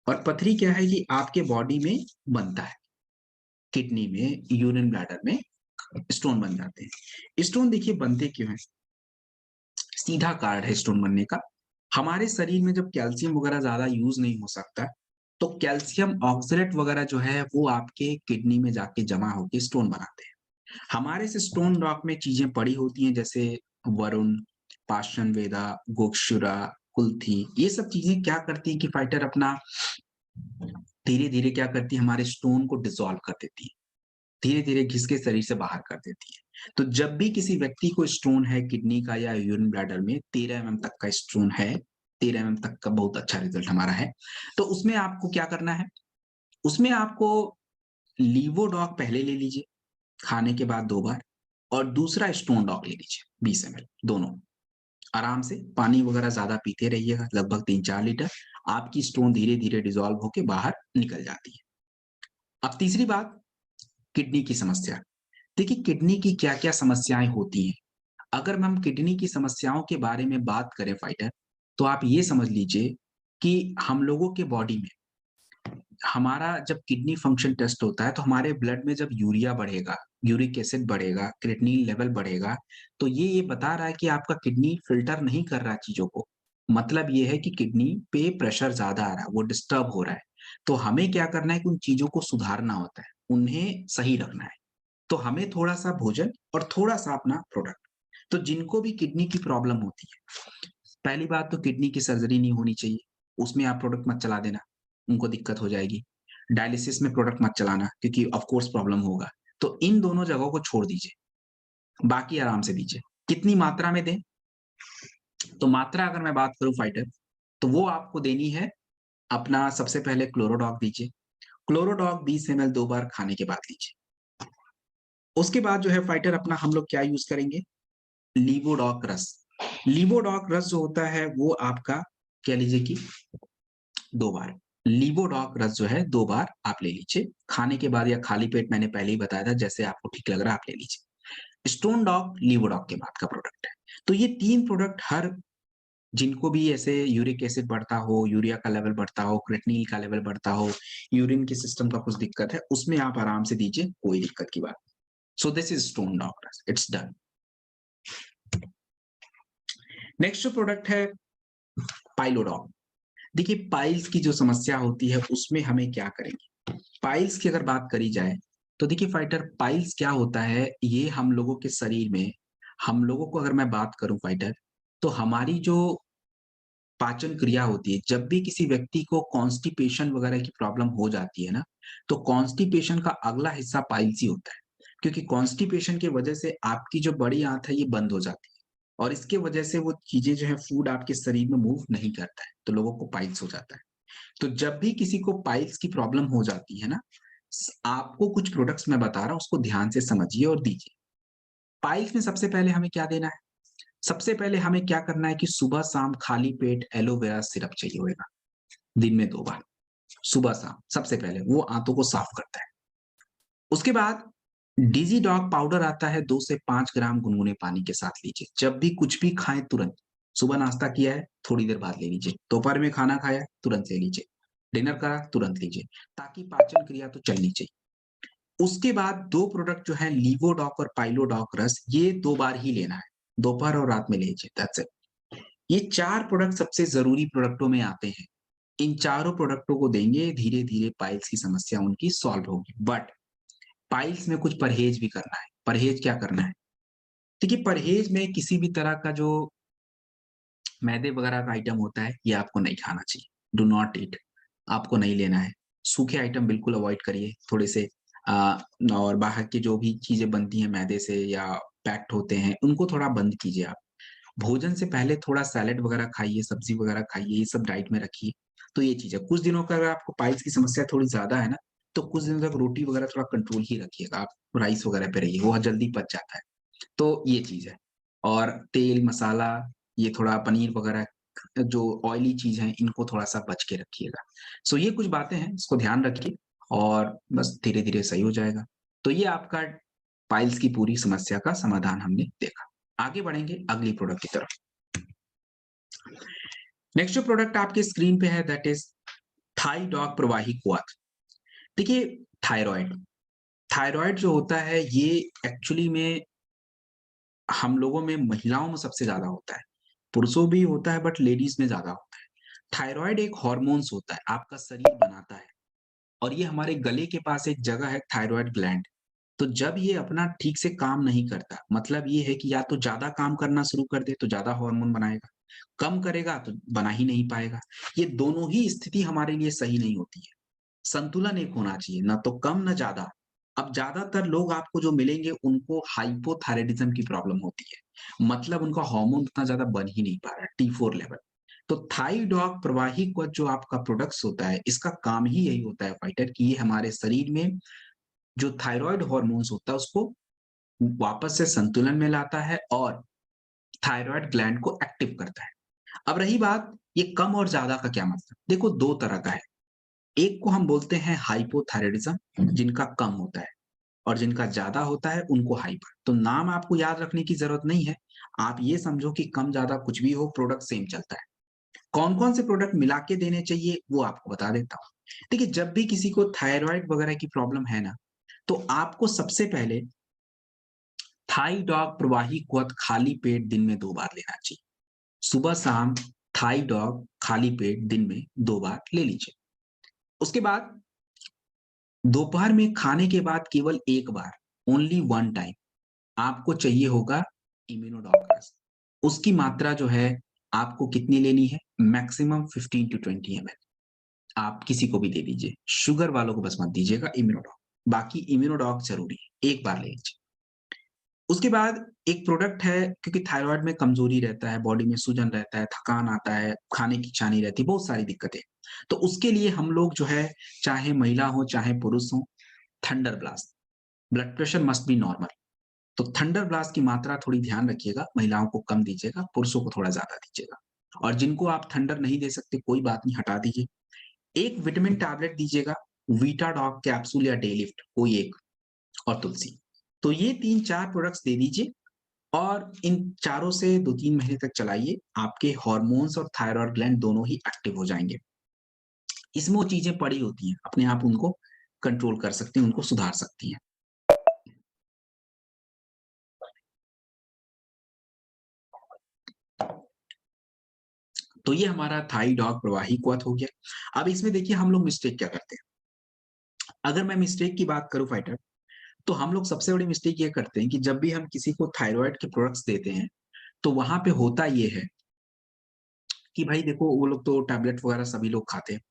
और पथरी क्या है कि आपके बॉडी में बनता है। किडनी में, यूरिन ब्लैडर में स्टोन बन जाते हैं। स्टोन देखिए बनते क्यों हैं? सीधा कार्ड है स्टोन बनने का। हमारे शरीर में जब कैल्शियम वगैरह ज़्यादा यूज़ नहीं हो सकता, तो कैल्शियम ऑक्सलेट वगैरह जो है वो आपके किडनी में जाके जमा होके स्टोन बनाते हैं। हमारे इस स्टोन रॉक में चीज़ें पड़ी होती हैं जैसे वरुण, पाषाणवेदा, गोक्षुरा, कुल्थी, ये सब चीज़ें क्या करती हैं कि फाइटर अपना धीरे-धीरे क्या करती है हमारे स्टोन को डिसॉल्व कर देती है। धीरे-धीरे घिस के शरीर से बाहर कर देती है। तो जब भी किसी व्यक्ति को स्टोन है किडनी का या यूरिन ब्लैडर में 13 एमएम तक का स्टोन है, 13 एमएम तक का बहुत अच्छा रिज़ल्ट हमारा है। तो उसमें आपको क्या करना है? उसमें आपको लीवोडॉक पहले ले लीजिए, खाने के बाद 2 बार और दूसरा स्टोन डॉक ले लीजिए 20 एमएल दोनों। आराम से पानी वगैरह ज़्यादा पीते रहिएगा, लगभग 3-4 लीटर। आपकी स्टोन धीरे-धीरे डिसॉल्व होके बाहर निकल जाती है। अब तीसरी बात, किडनी की समस्या। देखिए किडनी की क्या-क्या समस्याएँ होती हैं। अगर हम किडनी की समस्याओं के बारे में बात करें फाइटर, तो आप ये समझ लीजिए कि हम लोगों के बॉडी में हमारा जब किडनी फंक्शन टेस्ट होता है, तो हमारे ब्लड में जब यूरिया बढ़ेगा, यूरिक एसिड बढ़ेगा, क्रेटिनिन लेवल बढ़ेगा, तो ये बता रहा है कि आपका किडनी फ़िल्टर नहीं कर रहा चीज़ों को। मतलब ये है कि किडनी पे प्रेशर ज़्यादा आ रहा है, वो डिस्टर्ब हो रहा है। तो हमें क्या करना है कि उन चीज़ों को सुधारना होता है, उन्हें सही रखना है। तो हमें थोड़ा-सा भोजन और थोड़ा-सा अपना प्रोडक्ट। तो जिनको भी किडनी की प्रॉब्लम होती है, पहली बात तो किडनी की सर्जरी नहीं होनी चाहिए, उसमें आप प्रोडक्ट मत चला देना, उनको दिक्कत हो जाएगी। डायलिसिस में प्रोडक्ट मत चलाना क्योंकि ऑफ कोर्स प्रॉब्लम होगा। तो इन दोनों जगहों को छोड़ दीजिए, बाकी आराम से दीजिए। कितनी मात्रा में दें? तो मात्रा अगर मैं बात करूँ फाइटर, तो वो आपको देनी है अपना सबसे पहले क्लोरोडॉग दीजिए। क्लोरोडॉग 20 एमएल 2 बार खाने के बाद लीजिए। उसके बाद जो है फाइटर अपना हम लोग क्या यूज़ करेंगे? लीवोडॉक रस। लीवोडॉक रस जो होता है वो आपका कह लीजिए कि 2 बार। लीवोडॉक रस जो है 2 बार आप ले लीजिए। खाने के बाद या खाली पेट मैंने पहले ही बताया था जैसे आपको ठीक लग रहा है आप ले लीजिए। स्टोन डॉग, लीवोडॉक के बाद का प्रोडक्ट है। तो ये 3 प्रोडक्ट हर जिनको भी ऐसे यूरिक एसिड बढ़ता हो, यूरिया का लेवल बढ़ता हो, क्रेटिनिन का लेवल बढ़ता हो, यूरिन के सिस्टम का कुछ दिक्कत है, उसमें आप आराम से दीजिए, कोई दिक्कत की बात नहीं। सो दिस इज़ स्टोन डॉग रस, इट्स डन। नेक्स्ट जो प्रोडक्ट है पाइलोडॉग। देखिए पाइल्स की जो समस्या होती है उसमें हमें क्या करेंगे? पाइल्स की अगर बात करी जाए तो देखिए फाइटर पाइल्स क्या होता है ये हम लोगों के शरीर में हम लोगों को अगर मैं बात करूं फाइटर तो हमारी जो पाचन क्रिया होती है। जब भी किसी व्यक्ति को कॉन्स्टिपेशन वगैरह की प्रॉब्लम हो जाती है ना, तो कॉन्स्टिपेशन का अगला हिस्सा पाइल्स ही होता है। क्योंकि कॉन्स्टिपेशन की वजह से आपकी जो बड़ी आंत है ये बंद हो जाती है और इसके वजह से वो चीज़ें जो है फूड आपके शरीर में मूव नहीं करता है, तो लोगों को पाइल्स हो जाता है। तो जब भी किसी को पाइल्स की प्रॉब्लम हो जाती है ना, आपको कुछ प्रोडक्ट्स मैं बता रहा हूँ उसको ध्यान से समझिए और दीजिए। पाइल्स में सबसे पहले हमें क्या देना है? सबसे पहले हमें क्या करना है कि सुबह-शाम खाली पेट एलोवेरा सिरप चाहिए होगा, दिन में 2 बार, सुबह-शाम सबसे पहले वो आंतों को साफ करता है। उसके बाद डिज़ी डॉग पाउडर आता है 2 से 5 ग्राम गुनगुने पानी के साथ लीजिए। जब भी कुछ भी खाएँ तुरंत, सुबह नाश्ता किया है, थोड़ी देर बाद ले लीजिए, दोपहर में खाना खाया, तुरंत ले लीजिए, डिनर करा, तुरंत लीजिए, ताकि पाचन क्रिया तो चलनी चाहिए। उसके बाद 2 प्रोडक्ट जो हैं लिवोडॉक और पाइलोडॉक रस, ये 2 बार ही लेना है, दोपहर और रात में लीजिए, दैट्स इट। ये 4 प्रोडक्ट सबसे ज़रूरी प्रोडक्टों में आते हैं। इन चारों प्रोडक्टों को देंगे, धीरे-धीरे पाइल्स की समस्या उनकी सॉल्व होगी। बट पाइल्स में कुछ परहेज़ भी करना है। परहेज़ क्या करना है? देखिए, परहेज़ में किसी भी तरह का जो मैदे वगैरह का आइटम होता है, ये आपको नहीं खाना चाहिए। डू नॉट ईट, आपको नहीं लेना है। सूखे आइटम बिल्कुल अवॉइड करिए, थोड़े से और बाहर की जो भी चीज़ें बनती हैं मैदे से या पैक्ड होते हैं, उनको थोड़ा बंद कीजिए आप। भोजन से पहले थोड़ा सैलेड वगैरह खाइए, सब्ज़ी वगैरह खाइए, ये सब डाइट में रखिए। तो ये चीज़ है। कुछ दिनों का अगर आपको पाइल्स की समस्या थोड़ी ज़्यादा है ना, तो कुछ दिनों तक रोटी वगैरह थोड़ा कंट्रोल ही रखिएगा आप, राइस वगैरह पे रहिए, वो जल्दी पच जाता है। तो ये चीज़ है। और तेल, मसाला, ये थोड़ा पनीर वगैरह जो ऑयली चीज़ है, इनको थोड़ा-सा बच के रखिएगा। सो ये कुछ बातें हैं, इसको ध्यान रखिए और बस धीरे-धीरे सही हो जाएगा। तो ये आपका पाइल्स की पूरी समस्या का समाधान हमने देखा। आगे बढ़ेंगे अगली प्रोडक्ट की तरफ। नेक्स्ट जो प्रोडक्ट आपके स्क्रीन पे है दैट इज़ थाई डॉग प्रवाही क्वाथ। देखिए थायरॉइड, थायरॉइड जो होता है ये एक्चुअली में हम लोगों में महिलाओं में सबसे ज़्यादा होता है। पुरुषों भी होता है बट लेडीज़ में ज़्यादा होता है। थायरॉइड एक हार्मोन्स होता है, आपका शरीर बनाता है और ये हमारे गले के पास एक जगह है थायरॉइड ग्लैंड। तो जब ये अपना ठीक से काम नहीं करता, मतलब ये है कि या तो ज़्यादा काम करना शुरू कर दे तो ज़्यादा हार्मोन बनाएगा, कम करेगा तो बना ही नहीं पाएगा। ये दोनों ही स्थिति हमारे लिए सही नहीं होती है। संतुलन एक होना चाहिए, ना तो कम ना ज़्यादा। अब ज़्यादातर लोग आपको जो मिलेंगे उनको हाइपोथायरायडिज़्म की प्रॉब्लम होती है। मतलब उनका हार्मोन उतना ज़्यादा बन ही नहीं पा रहा है, T4 लेवल। तो थाइडॉग प्रवाही क्वथ जो आपका प्रोडक्ट्स होता है, इसका काम ही यही होता है फाइटर कि ये हमारे शरीर में जो थायरॉइड हार्मोन्स होता है उसको वापस से संतुलन में लाता है और थायरॉइड ग्लैंड को एक्टिव करता है। अब रही बात ये कम और ज़्यादा का क्या मतलब? देखो 2 तरह का है। एक को हम बोलते हैं हाइपोथायरायडिज़्म जिनका कम होता है और जिनका ज़्यादा होता है उनको हाइपर। तो नाम आपको याद रखने की ज़रूरत नहीं है। आप ये समझो कि कम-ज़्यादा कुछ भी हो प्रोडक्ट सेम चलता है। कौन-कौन से प्रोडक्ट मिला के देने चाहिए वो आपको बता देता हूँ। देखिए जब भी किसी को थायरॉइड वगैरह की प्रॉब्लम है ना, तो आपको सबसे पहले थाई डॉग प्रवाही क्वथ खाली पेट दिन में 2 बार लेना चाहिए। सुबह-शाम थाई डॉग खाली पेट दिन में 2 बार ले लीजिए। उसके बाद दोपहर में खाने के बाद केवल 1 बार, ओनली वन टाइम आपको चाहिए होगा इम्यूनोडॉक्टर्स। उसकी मात्रा जो है आपको कितनी लेनी है? Maximum 15 to 20 ML. आप किसी को भी दे दीजिए। शुगर वालों को बस मत दीजिएगा इम्यूनोडॉक। बाकी इम्यूनोडॉक ज़रूरी है, 1 बार ले लीजिए। उसके बाद एक प्रोडक्ट है क्योंकि थायरॉइड में कमज़ोरी रहता है, बॉडी में सूजन रहता है, थकान आता है, खाने की इच्छा नहीं रहती, बहुत सारी दिक्कतें। तो उसके लिए हम लोग जो है चाहे महिला हो, चाहे पुरुष हो, thunder blast, blood pressure must be normal. तो थंडर ब्लास्ट की मात्रा थोड़ी ध्यान रखिएगा, महिलाओं को कम दीजिएगा, पुरुषों को थोड़ा ज़्यादा दीजिएगा। और जिनको आप थंडर नहीं दे सकते, कोई बात नहीं, हटा दीजिए। एक विटामिन टैबलेट दीजिएगा, वीटाडॉग कैप्सूल या डे लिफ्ट कोई एक और तुलसी। तो ये 3-4 प्रोडक्ट्स दे दीजिए और इन चारों से 2-3 महीने तक चलाइए, आपके हार्मोन्स और थायरॉइड ग्लैंड दोनों ही एक्टिव हो जाएँगे। इसमें वो चीज़ें पड़ी होती हैं, अपने आप उनको कंट्रोल कर सकती हैं, उनको सुधार सकती हैं। तो ये हमारा थाई डॉग प्रवाही क्वथ हो गया। अब इसमें देखिए हम लोग मिस्टेक क्या करते हैं। अगर मैं मिस्टेक की बात करूँ फाइटर, तो हम लोग सबसे बड़ी मिस्टेक ये करते हैं कि जब भी हम किसी को थायरॉइड के प्रोडक्ट्स देते हैं, तो वहाँ पे होता ये है कि भाई देखो वो लोग तो टैबलेट वगैरह सभी लोग खाते हैं।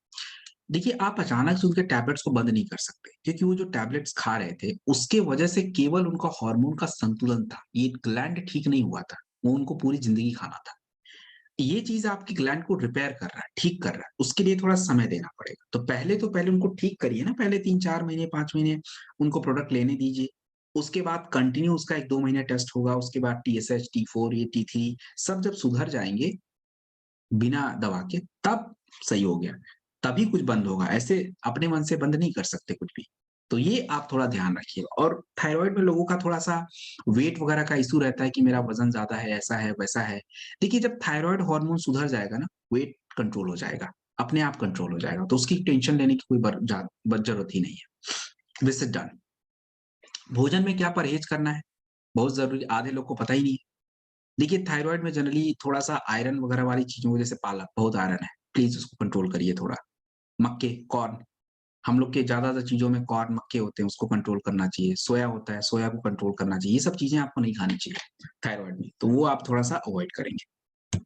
देखिए, आप अचानक से उनके टैबलेट्स को बंद नहीं कर सकते, क्योंकि वो जो टैबलेट्स खा रहे थे, उसके वजह से केवल उनका हार्मोन का संतुलन था। ये ग्लैंड ठीक नहीं हुआ था, वो उनको पूरी ज़िंदगी खाना था। ये चीज़ आपकी ग्लैंड को रिपेयर कर रहा है, ठीक कर रहा है, उसके लिए थोड़ा समय देना पड़ेगा। तो पहले उनको ठीक करिए ना, पहले 3-4 महीने, 5 महीने उनको प्रोडक्ट लेने दीजिए। उसके बाद कंटिन्यू उसका 1-2 महीने टेस्ट होगा, उसके बाद टीएसएच, T4, ये T3 सब जब सुधर जाएँगे बिना दवा के, तब सही हो गया, तभी कुछ बंद होगा। ऐसे अपने मन से बंद नहीं कर सकते कुछ भी। तो ये आप थोड़ा ध्यान रखिएगा। और थायरॉइड में लोगों का थोड़ा-सा वेट वगैरह का इश्यू रहता है कि मेरा वज़न ज़्यादा है, ऐसा है, वैसा है। देखिए, जब थायरॉइड हार्मोन सुधर जाएगा ना, वेट कंट्रोल हो जाएगा, अपने आप कंट्रोल हो जाएगा। तो उसकी टेंशन लेने की कोई ज़रूरत ही नहीं है। This is done. भोजन में क्या परहेज़ करना है, बहुत ज़रूरी, आधे लोग को पता ही नहीं है। देखिए, थायरॉइड में जनरली थोड़ा-सा आयरन वगैरह वाली चीज़ों में, जैसे पालक, बहुत आयरन है, प्लीज़ उसको कंट्रोल करिए थोड़ा। मक्के, कॉर्न, हम लोग के ज़्यादातर चीज़ों में कॉर्न, मक्के होते हैं, उसको कंट्रोल करना चाहिए। सोया होता है, सोया को कंट्रोल करना चाहिए। ये सब चीज़ें आपको नहीं खानी चाहिए थायरॉइड में, तो वो आप थोड़ा-सा अवॉइड करेंगे।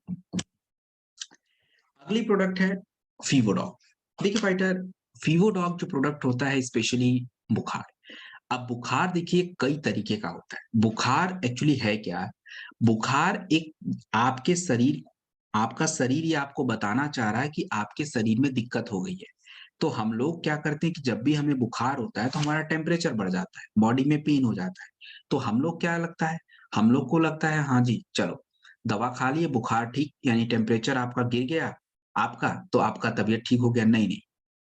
अगली प्रोडक्ट है फीवोडॉग। देखिए फाइटर, फीवोडॉग जो प्रोडक्ट होता है स्पेशली बुखार। अब बुखार देखिए कई तरीके का होता है। बुखार एक्चुअली है क्या? बुखार एक आपके शरीर आपका शरीर ये आपको बताना चाह रहा है कि आपके शरीर में दिक्कत हो गई है। तो हम लोग क्या करते हैं कि जब भी हमें बुखार होता है तो हमारा टेम्परेचर बढ़ जाता है, बॉडी में पेन हो जाता है। तो हम लोग क्या लगता है, हम लोग को लगता है हाँ जी, चलो दवा खा लिए, बुखार ठीक, यानी टेम्परेचर आपका गिर गया आपका, तो आपका तबीयत ठीक हो गया। नहीं, नहीं,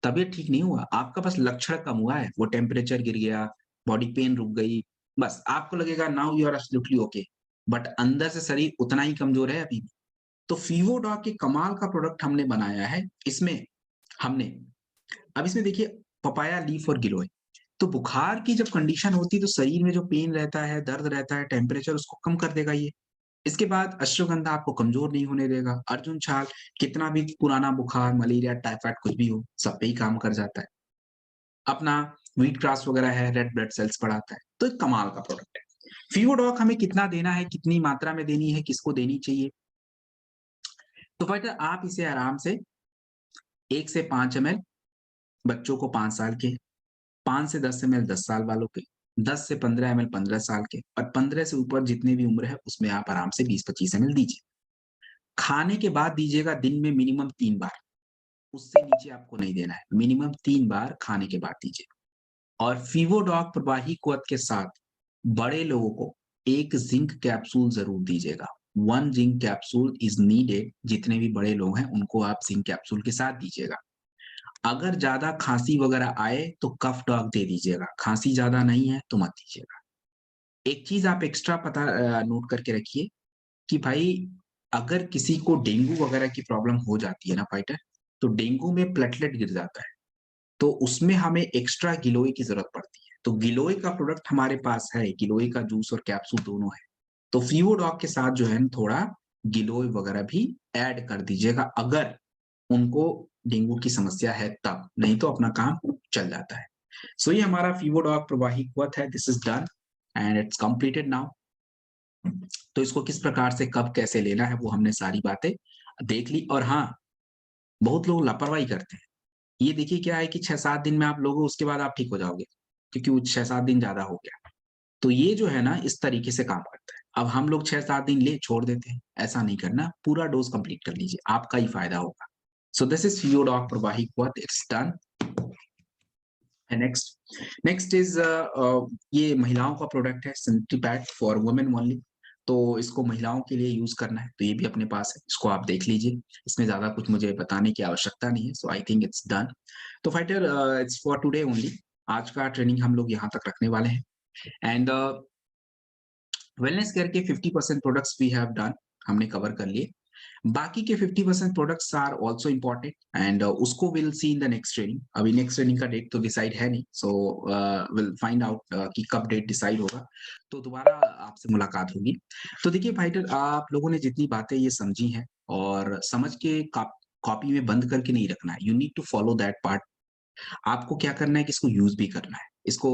तबीयत ठीक नहीं हुआ, आपका बस लक्षण कम हुआ है, वो टेम्परेचर गिर गया, बॉडी पेन रुक गई, बस आपको लगेगा now you are absolutely okay, but अंदर से शरीर उतना ही कमज़ोर है अभी भी। तो फीवोडॉग के कमाल का प्रोडक्ट हमने बनाया है। इसमें हमने अब इसमें देखिए पपाया लीफ और गिलोय। तो बुखार की जब कंडीशन होती है तो शरीर में जो पेन रहता है, दर्द रहता है, टेम्परेचर उसको कम कर देगा ये। इसके बाद अश्वगंधा आपको कमज़ोर नहीं होने देगा। अर्जुन छाल, कितना भी पुराना बुखार, मलेरिया, टाइफाइड कुछ भी हो, सब पे ही काम कर जाता है। अपना व्हीट ग्रास वगैरह है, रेड ब्लड सेल्स बढ़ाता है। तो एक कमाल का प्रोडक्ट है। फीवोडॉक हमें कितना देना है, कितनी मात्रा में देनी है, किसको देनी चाहिए? तो बेटा आप इसे आराम से 1 से 5 एमएल बच्चों को 5 साल के, 5 से 10 एमएल 10 साल वालों के, 10 से 15 एमएल 15 साल के, और 15 से ऊपर जितनी भी उम्र है उसमें आप आराम से 20-25 एमएल दीजिए। खाने के बाद दीजिएगा दिन में मिनिमम 3 बार, उससे नीचे आपको नहीं देना है। मिनिमम 3 बार खाने के बाद दीजिए। और फीवोडॉक प्रवाही क्वथ के साथ बड़े लोगों को 1 ज़िंक कैप्सूल ज़रूर दीजिएगा। 1 ज़िंक कैप्सूल इज़ नीडेड, जितने भी बड़े लोग हैं उनको आप ज़िंक कैप्सूल के साथ दीजिएगा। अगर ज़्यादा खाँसी वगैरह आए तो कफ डॉग दे दीजिएगा, खाँसी ज़्यादा नहीं है तो मत दीजिएगा। एक चीज़ आप एक्स्ट्रा नोट करके रखिए कि भाई अगर किसी को डेंगू वगैरह की प्रॉब्लम हो जाती है ना फाइटर, तो डेंगू में प्लेटलेट गिर जाता है। तो उसमें हमें एक्स्ट्रा गिलोय की ज़रूरत पड़ती है। तो गिलोय का प्रोडक्ट हमारे पास है, गिलोय का जूस और कैप्सूल दोनों है। तो फीवोडॉक के साथ जो है ना थोड़ा गिलोय वगैरह भी ऐड कर दीजिएगा, अगर उनको डेंगू की समस्या है तब, नहीं तो अपना काम चल जाता है। सो ये हमारा फीवोडॉक प्रवाही क्वथ है, this is done and it's completed now. तो इसको किस प्रकार से कब कैसे लेना है वो हमने सारी बातें देख ली। और हाँ, बहुत लोग लापरवाही करते हैं। ये देखिए क्या है कि 6-7 दिन में आप लोगे उसके बाद आप ठीक हो जाओगे, क्योंकि वो 6-7 दिन ज़्यादा हो गया। तो ये जो है ना इस तरीके से काम करता है। अब हम लोग 6-7 दिन ले छोड़ देते हैं, ऐसा नहीं करना, पूरा डोज़ कंप्लीट कर लीजिए, आपका ही फ़ायदा होगा। सो दिस इज़ फीवोडॉक प्रवाही क्वथ, it's done. And next is ये महिलाओं का प्रोडक्ट है, sanitary pad for women only. तो इसको महिलाओं के लिए यूज़ करना है, तो ये भी अपने पास है, इसको आप देख लीजिए। इसमें ज़्यादा कुछ मुझे बताने की आवश्यकता नहीं है, सो आई थिंक इट्स डन। तो fighter it's for today only. आज का ट्रेनिंग हम लोग यहाँ तक रखने वाले हैं। एंड वेलनेस केयर के 50% प्रोडक्ट्स वी हैव डन, हमने कवर कर लिए। बाकी के 50% products are also important and उसको will see in the next training. अभी नेक्स्ट ट्रेनिंग का डेट तो डिसाइड है नहीं, सो विल फाइंड आउट कि कब डेट डिसाइड होगा, तो दोबारा आपसे मुलाकात होगी। तो देखिए फाइटर, आप लोगों ने जितनी बातें ये समझी हैं और समझ के कॉपी में बंद करके नहीं रखना है, you need to follow that part. आपको क्या करना है कि इसको यूज़ भी करना है। इसको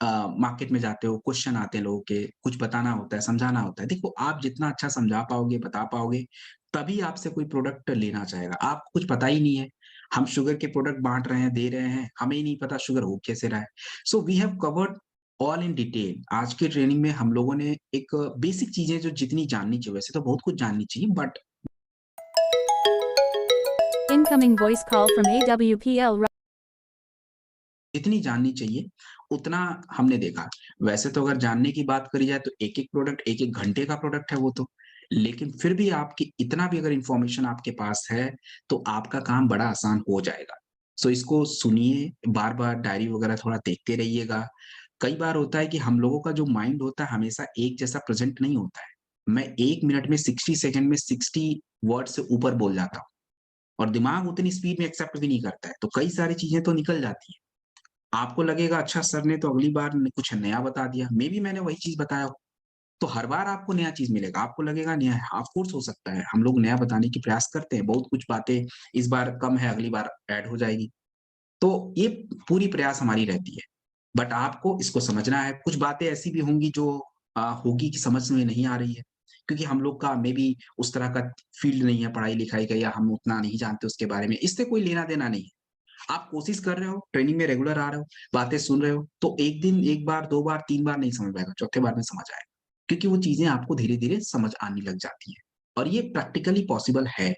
मार्केट में जाते हो, क्वेश्चन आते हैं लोगों के, कुछ बताना होता है, समझाना होता है। देखो, आप जितना अच्छा समझा पाओगे, बता पाओगे, तभी आपसे कोई प्रोडक्ट लेना चाहेगा। आपको कुछ पता ही नहीं है, हम शुगर के प्रोडक्ट बाँट रहे हैं, दे रहे हैं, हमें ही नहीं पता शुगर हो कैसे रहा है। So we have covered all in detail. आज की ट्रेनिंग में हम लोगों ने एक बेसिक चीज़ें जो जितनी जाननी चाहिए, वैसे तो बहुत कुछ जाननी चाहिए but Incoming voice call from AWPL. जितनी जाननी चाहिए, उतना हमने देखा। वैसे तो अगर जानने की बात करी जाए तो एक-एक प्रोडक्ट 1-1 घंटे का प्रोडक्ट है वो तो। लेकिन फिर भी आपकी इतना भी अगर इन्फॉर्मेशन आपके पास है, तो आपका काम बड़ा आसान हो जाएगा। सो इसको सुनिए, बार-बार डायरी वगैरह थोड़ा देखते रहिएगा। कई बार होता है कि हम लोगों का जो माइंड होता है, हमेशा एक जैसा प्रेज़ेंट नहीं होता है। मैं 1 मिनट में 60 सेकंड में 60 वर्ड से ऊपर बोल जाता हूँ और दिमाग उतनी स्पीड में एक्सेप्ट भी नहीं करता है, तो कई सारी चीज़ें तो निकल जाती हैं। आपको लगेगा अच्छा सर ने तो अगली बार न कुछ नया बता दिया, मेबी मैंने वही चीज़ बताया हो। तो हर बार आपको नया चीज़ मिलेगा, आपको लगेगा नया है, ऑफ कोर्स हो सकता है, हम लोग नया बताने की प्रयास करते हैं, बहुत कुछ बातें इस बार कम है, अगली बार ऐड हो जाएगी। तो ये पूरी प्रयास हमारी रहती है, बट आपको इसको समझना है, कुछ बातें ऐसी भी होंगी जो होगी कि समझ में नहीं आ रही है, क्योंकि हम लोग का मेबी उस तरह का फील्ड नहीं है पढ़ाई-लिखाई का या हम उतना नहीं जानते उसके बारे में, इससे कोई लेना-देना नहीं है। आप कोशिश कर रहे हो, ट्रेनिंग में रेगुलर आ रहे हो, बातें सुन रहे हो, तो 1 दिन, 1 बार, 2 बार, 3 बार नहीं समझ में आएगा, चौथे बार में समझ आएगा। क्योंकि वो चीज़ें आपको धीरे-धीरे समझ आने लग जाती हैं और ये प्रैक्टिकली पॉसिबल है।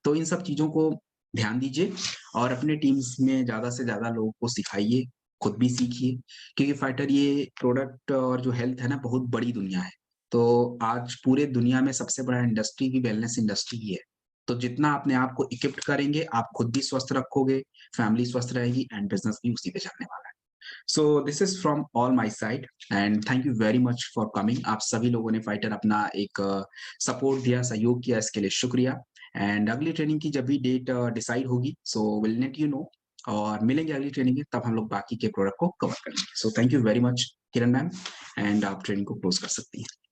तो इन सब चीज़ों को ध्यान दीजिए और अपने टीम्स में ज़्यादा से ज़्यादा लोगों को सिखाइए, खुद भी सीखिए क्योंकि फाइटर ये प्रोडक्ट और जो हेल्थ है ना बहुत बड़ी दुनिया है। तो आज पूरे दुनिया में सबसे बड़ा इंडस्ट्री भी वेलनेस इंडस्ट्री ही है। तो जितना अपने आप को इक्विप्ड करेंगे, आप खुद भी स्वस्थ रखोगे, फैमिली स्वस्थ रहेगी एंड बिज़नेस भी उसी पे चलने वाला है। So this is from all my side and thank you very much for coming. आप सभी लोगों ने फाइटर अपना एक सपोर्ट दिया, सहयोग किया, इसके लिए शुक्रिया। एंड अगली ट्रेनिंग की जब भी डेट डिसाइड होगी so will let you know और मिलेंगे अगली ट्रेनिंग में, तब हम लोग बाकी के प्रोडक्ट को कवर करेंगे। So thank you very much Kiran ma'am and आप ट्रेनिंग को क्लोज़ कर सकती हैं।